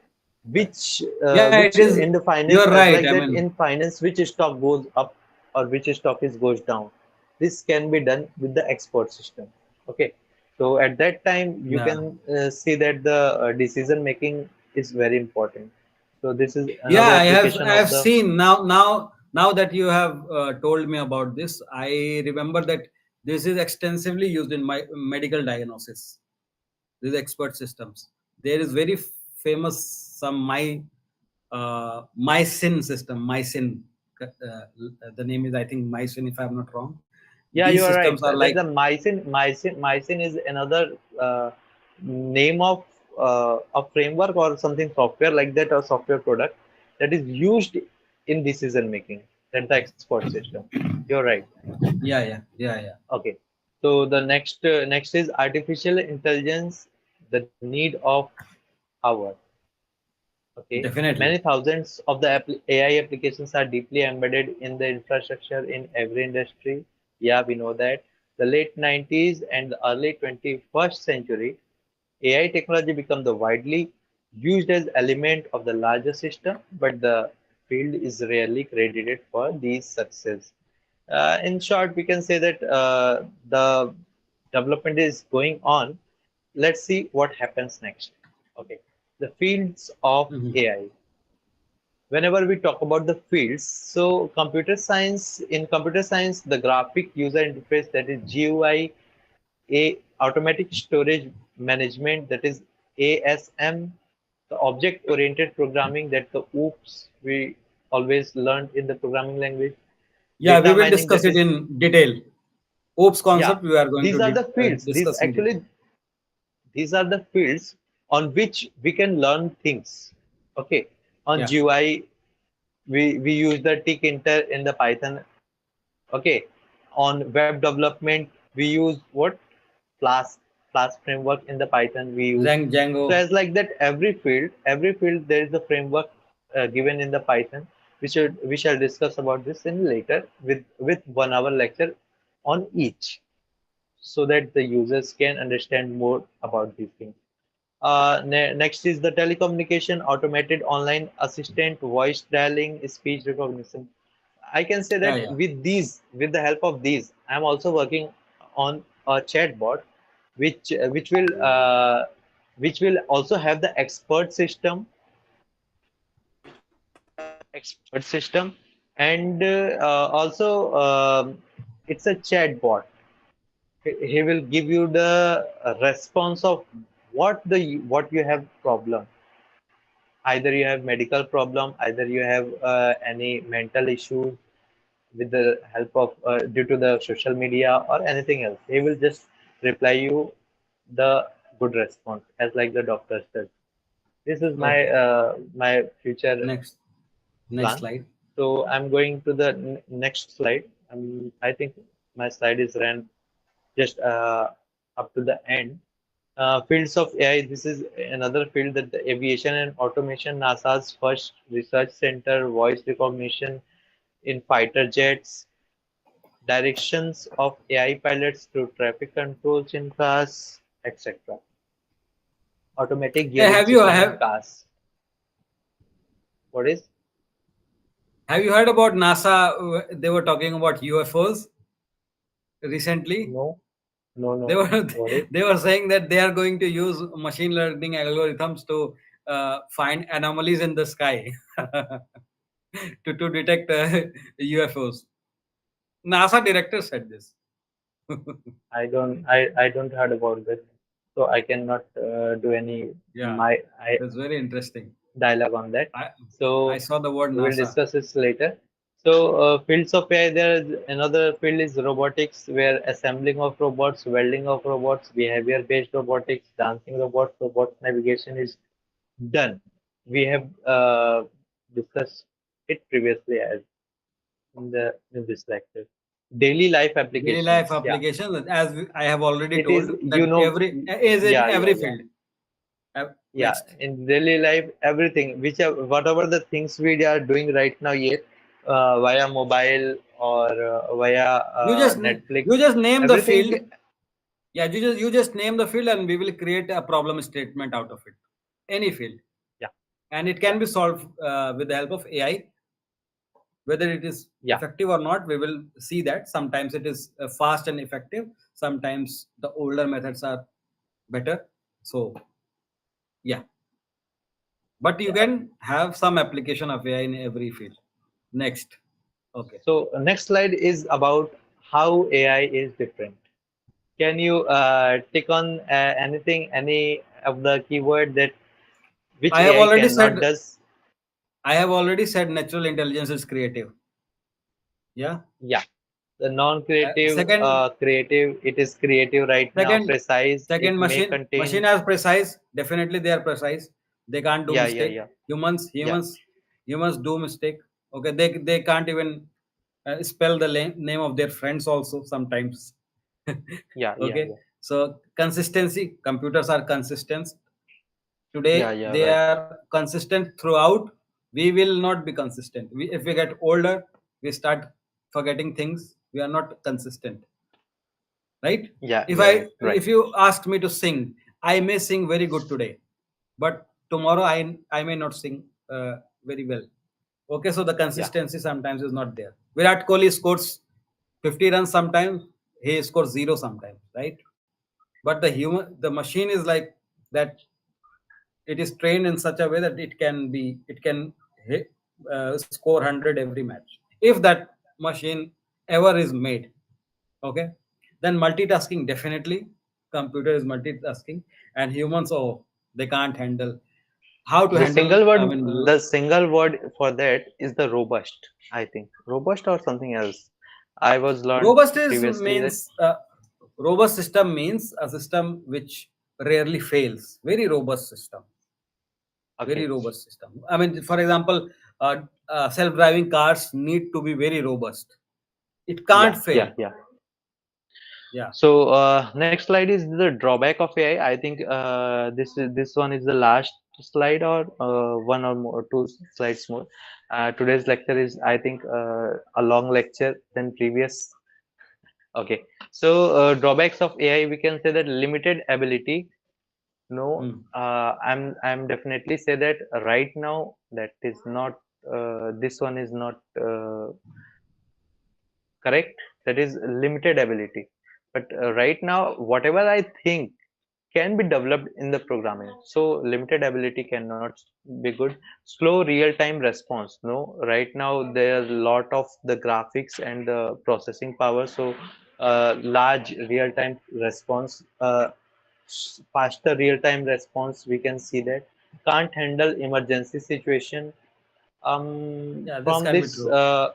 [SPEAKER 2] Yeah, it
[SPEAKER 1] which
[SPEAKER 2] is.
[SPEAKER 1] in the
[SPEAKER 2] You're
[SPEAKER 1] finance, as
[SPEAKER 2] right.
[SPEAKER 1] like
[SPEAKER 2] I
[SPEAKER 1] that
[SPEAKER 2] mean,
[SPEAKER 1] in finance, which stock goes up or which stock is goes down, this can be done with the export system. Okay, so at that time you
[SPEAKER 2] yeah.
[SPEAKER 1] can see that the decision making is very important. So this is
[SPEAKER 2] Yeah,
[SPEAKER 1] another application
[SPEAKER 2] I
[SPEAKER 1] of
[SPEAKER 2] have
[SPEAKER 1] the.
[SPEAKER 2] seen now that you have told me about this, I remember that this is extensively used in my medical diagnosis. These expert systems. There is very famous some mycin system. Mycin, the name is I think mycin if I'm not wrong.
[SPEAKER 1] Yeah,
[SPEAKER 2] These
[SPEAKER 1] you are
[SPEAKER 2] systems
[SPEAKER 1] right.
[SPEAKER 2] are
[SPEAKER 1] That
[SPEAKER 2] like
[SPEAKER 1] the Mycin is another name of a framework or something software like that, or software product that is used in decision making. That's the export system. You're right.
[SPEAKER 2] yeah.
[SPEAKER 1] Okay. So the next is artificial intelligence, the need of hour. Okay. Many
[SPEAKER 2] Definitely.
[SPEAKER 1] thousands of the AI applications are deeply embedded in the infrastructure in every industry. Yeah, we know that. The late 90s and the early 21st century, AI technology become the widely used as element of the larger system, but the field is rarely credited for these success. In short, we can say that the development is going on. Let's see what happens next. Okay, the fields of
[SPEAKER 2] Mhm.
[SPEAKER 1] AI. Whenever we talk about the fields, so computer science, the graphic user interface, that is GUI, a automatic storage management, that is ASM, the object oriented programming, that the OOPS we always learned in the programming language,
[SPEAKER 2] Yeah, we
[SPEAKER 1] data
[SPEAKER 2] will
[SPEAKER 1] mining,
[SPEAKER 2] discuss
[SPEAKER 1] that
[SPEAKER 2] it
[SPEAKER 1] is.
[SPEAKER 2] in detail. OPS
[SPEAKER 1] Yeah,
[SPEAKER 2] concept we are going
[SPEAKER 1] these
[SPEAKER 2] to
[SPEAKER 1] are the fields. These
[SPEAKER 2] discuss in detail.
[SPEAKER 1] actually, these are the fields on which we can learn things. Okay, on
[SPEAKER 2] Yeah.
[SPEAKER 1] GUI we use the tick in the Python. Okay, on web development we use what, Flask, Flask framework in the Python we use.
[SPEAKER 2] Django.
[SPEAKER 1] So as like that, every field there is a framework given in the Python. We shall discuss about this in later with 1 hour lecture on each, so that the users can understand more about these things. Next is the telecommunication, automated online assistant, voice dialing, speech recognition. I can say
[SPEAKER 2] Yeah,
[SPEAKER 1] that
[SPEAKER 2] yeah.
[SPEAKER 1] with the help of these, I'm also working on a chatbot, which will also have the expert system, and also it's a chatbot. He will give you the response of what you have problem. Either you have medical problem, either you have any mental issues, with the help of due to the social media or anything else. He will just reply you the good response as like the doctor said. This is my
[SPEAKER 2] Okay.
[SPEAKER 1] my future
[SPEAKER 2] Next. Next
[SPEAKER 1] plan.
[SPEAKER 2] slide.
[SPEAKER 1] So I'm going to the next slide. I think my slide is ran just up to the end. Fields of AI. This is another field that the aviation and automation. NASA's first research center, voice recognition in fighter jets, directions of AI pilots to traffic controls in cars, etc. Automatic gearing
[SPEAKER 2] Have you
[SPEAKER 1] system in cars. What is?
[SPEAKER 2] heard about NASA? They were talking about UFOs recently.
[SPEAKER 1] No, no, no,
[SPEAKER 2] They
[SPEAKER 1] no.
[SPEAKER 2] were
[SPEAKER 1] What is?
[SPEAKER 2] they were saying that they are going to use machine learning algorithms to find anomalies in the sky to detect UFOs. NASA director said this.
[SPEAKER 1] I don't heard about this, so I cannot do any
[SPEAKER 2] Yeah,
[SPEAKER 1] my I
[SPEAKER 2] that's very interesting.
[SPEAKER 1] dialogue on that.
[SPEAKER 2] I I
[SPEAKER 1] So
[SPEAKER 2] saw the word
[SPEAKER 1] we will
[SPEAKER 2] NASA.
[SPEAKER 1] discuss this later. So fields of AI, there is another field is robotics, where assembling of robots, welding of robots, behavior-based robotics, dancing robots, robot navigation is done. We have discussed it previously as in this lecture. Daily life
[SPEAKER 2] Daily life
[SPEAKER 1] applications, yeah.
[SPEAKER 2] applications, as I have already
[SPEAKER 1] It is,
[SPEAKER 2] told, that every is in
[SPEAKER 1] yeah, yeah,
[SPEAKER 2] every
[SPEAKER 1] yeah.
[SPEAKER 2] field.
[SPEAKER 1] Yeah,
[SPEAKER 2] Next,
[SPEAKER 1] in daily life, everything, whichever, whatever the things we are doing right now, yet via mobile or via
[SPEAKER 2] you just
[SPEAKER 1] Netflix,
[SPEAKER 2] you just name the
[SPEAKER 1] everything.
[SPEAKER 2] field. Yeah, you just name the field, and we will create a problem statement out of it. Any field,
[SPEAKER 1] Yeah,
[SPEAKER 2] and it
[SPEAKER 1] yeah,
[SPEAKER 2] can be solved with the help of AI. Whether it is
[SPEAKER 1] yeah.
[SPEAKER 2] effective or not, we will see that. Sometimes it is fast and effective. Sometimes the older methods are better. So yeah, but you
[SPEAKER 1] Yeah.
[SPEAKER 2] can have some application of AI in every field. Next, okay.
[SPEAKER 1] So next slide is about how AI is different. Can you tick on anything, any of the keyword that which
[SPEAKER 2] I have
[SPEAKER 1] AI
[SPEAKER 2] already
[SPEAKER 1] cannot
[SPEAKER 2] said.
[SPEAKER 1] does?
[SPEAKER 2] I have already said natural intelligence is creative. Yeah.
[SPEAKER 1] Yeah, the non-creative,
[SPEAKER 2] Second,
[SPEAKER 1] creative. It is creative right now.
[SPEAKER 2] second,
[SPEAKER 1] Precise. It
[SPEAKER 2] second,
[SPEAKER 1] may
[SPEAKER 2] machine
[SPEAKER 1] contain.
[SPEAKER 2] are precise. Definitely, they are precise. They can't do
[SPEAKER 1] Yeah, yeah,
[SPEAKER 2] mistake.
[SPEAKER 1] yeah,
[SPEAKER 2] Humans,
[SPEAKER 1] yeah,
[SPEAKER 2] humans, humans do mistake. Okay, they can't even spell the name of their friends also sometimes.
[SPEAKER 1] yeah, yeah,
[SPEAKER 2] Okay,
[SPEAKER 1] yeah.
[SPEAKER 2] so consistency. Computers are consistent.
[SPEAKER 1] Yeah,
[SPEAKER 2] Today
[SPEAKER 1] yeah,
[SPEAKER 2] they
[SPEAKER 1] right.
[SPEAKER 2] are consistent throughout. We will not be consistent. If we get older, we start forgetting things. We are not consistent, right?
[SPEAKER 1] Yeah,
[SPEAKER 2] if
[SPEAKER 1] yeah,
[SPEAKER 2] i
[SPEAKER 1] right, right.
[SPEAKER 2] if you ask me to sing, I may sing very good today, but tomorrow I may not sing very well. Okay, so the
[SPEAKER 1] Yeah,
[SPEAKER 2] consistency sometimes is not there. Virat Kohli scores 50 runs sometimes, he scores zero sometimes, right? But the machine is like that. It is trained in such a way that it can hit, score 100 every match, if that machine ever is made. Okay, then multitasking, definitely computer is multitasking, and humans, oh, they can't handle. How to handle, I mean,
[SPEAKER 1] the single word for that is the robust. I think robust or something else. I was learned
[SPEAKER 2] robust is
[SPEAKER 1] previously that.
[SPEAKER 2] means robust system means a system which rarely fails. Very robust system. Very
[SPEAKER 1] Okay.
[SPEAKER 2] robust system. I mean, for example, self-driving cars need to be very robust. It
[SPEAKER 1] Yeah,
[SPEAKER 2] can't fail.
[SPEAKER 1] yeah, yeah.
[SPEAKER 2] Yeah.
[SPEAKER 1] So next slide is the drawback of AI. I think this one is the last slide, or one or more, two slides more. Today's lecture is, I think, a long lecture than previous. Okay. So drawbacks of AI, we can say that limited ability. No,
[SPEAKER 2] Hmm.
[SPEAKER 1] I'm definitely say that right now that is not, this one is not correct. That is limited ability. But right now, whatever I think can be developed in the programming. So limited ability cannot be good. Slow real-time response. No, right now there are a lot of the graphics and the processing power. So large real-time response, faster real-time response. We can see that can't handle emergency situation.
[SPEAKER 2] Yeah, this
[SPEAKER 1] From
[SPEAKER 2] can be
[SPEAKER 1] this
[SPEAKER 2] true.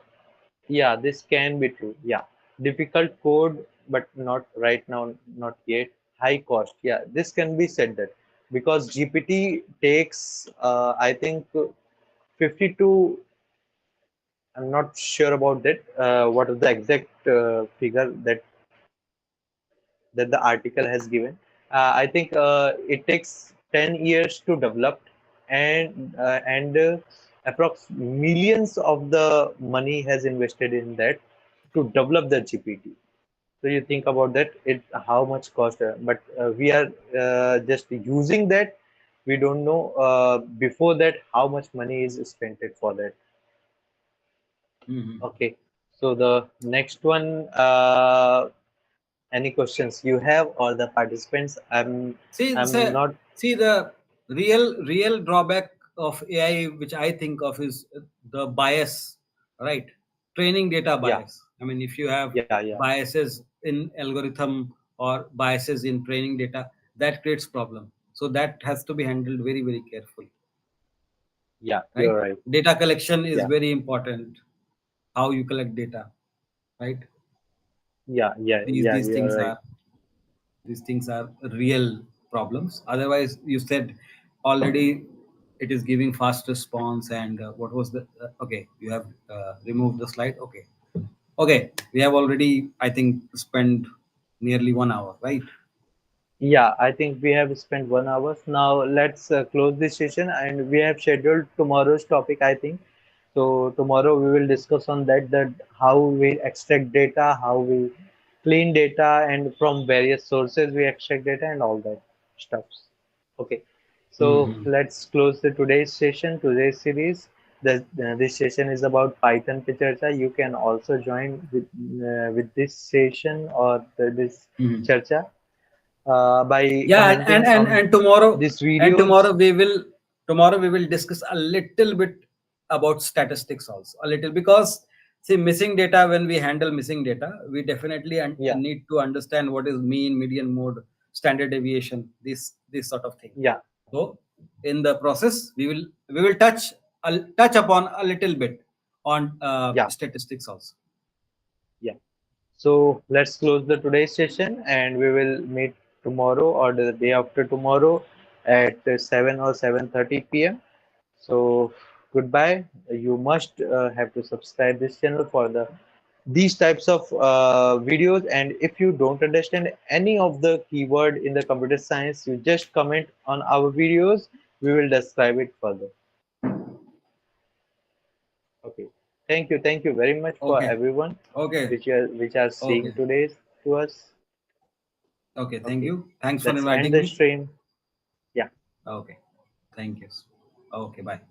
[SPEAKER 1] Yeah, this can be true. Yeah, difficult code, but not right now, not yet. High cost. Yeah, this can be said that because GPT takes, I think, 50 to. I'm not sure about that. What is the exact figure that the article has given? I think it takes 10 years to develop, and approx millions of the money has invested in that to develop the GPT. So you think about that, it how much cost, but we are just using that. We don't know before that how much money is spent it for that.
[SPEAKER 2] Mhm.
[SPEAKER 1] Okay, so the next one, any questions you have or the participants?
[SPEAKER 2] See,
[SPEAKER 1] I'm
[SPEAKER 2] sir,
[SPEAKER 1] not.
[SPEAKER 2] see the real drawback of AI, which I think of, is the bias, right? Training data
[SPEAKER 1] Yeah,
[SPEAKER 2] bias. I mean, if you have
[SPEAKER 1] yeah, yeah,
[SPEAKER 2] biases in algorithm or biases in training data, that creates problem. So that has to be handled very, very carefully,
[SPEAKER 1] yeah,
[SPEAKER 2] right?
[SPEAKER 1] you're right.
[SPEAKER 2] Data collection is
[SPEAKER 1] Yeah,
[SPEAKER 2] very important. How you collect data, right?
[SPEAKER 1] yeah, yeah,
[SPEAKER 2] These
[SPEAKER 1] yeah,
[SPEAKER 2] these
[SPEAKER 1] you're
[SPEAKER 2] things
[SPEAKER 1] right.
[SPEAKER 2] are these things are real problems. Otherwise, you said already it is giving fast response. And what was the okay, you have removed the slide. Okay, okay, we have already, I think, spent nearly 1 hour, right?
[SPEAKER 1] Yeah, I think we have spent 1 hour. Now let's close this session, and we have scheduled tomorrow's topic, I think. So tomorrow we will discuss on that how we extract data, how we clean data, and from various sources we extract data and all that stuffs. Okay. So
[SPEAKER 2] Hmm.
[SPEAKER 1] let's close the today's session, today's series. This session is about Python pe Charcha. You can also join with this session or this
[SPEAKER 2] Hmm.
[SPEAKER 1] Charcha by
[SPEAKER 2] Yeah,
[SPEAKER 1] commenting on
[SPEAKER 2] and tomorrow,
[SPEAKER 1] these videos.
[SPEAKER 2] tomorrow we will discuss a little bit about statistics also, a little, because see, missing data, when we handle missing data, we definitely
[SPEAKER 1] Yeah,
[SPEAKER 2] need to understand what is mean, median, mode, standard deviation, this sort of thing.
[SPEAKER 1] yeah,
[SPEAKER 2] So in the process, we will touch upon a little bit on
[SPEAKER 1] yeah,
[SPEAKER 2] statistics also.
[SPEAKER 1] yeah. So let's close the today's session, and we will meet tomorrow or the day after tomorrow at 7 or 7:30 p.m. So goodbye. You must have to subscribe this channel for these types of videos. And if you don't understand any of the keyword in the computer science, you just comment on our videos. We will describe it further. Okay. Thank you very much for
[SPEAKER 2] Okay,
[SPEAKER 1] everyone
[SPEAKER 2] okay,
[SPEAKER 1] which are seeing
[SPEAKER 2] okay,
[SPEAKER 1] today to us.
[SPEAKER 2] okay. Thank
[SPEAKER 1] Okay.
[SPEAKER 2] you. Thanks for
[SPEAKER 1] Let's end
[SPEAKER 2] inviting
[SPEAKER 1] the
[SPEAKER 2] me.
[SPEAKER 1] stream. Yeah.
[SPEAKER 2] Okay. Thank you. Okay, bye.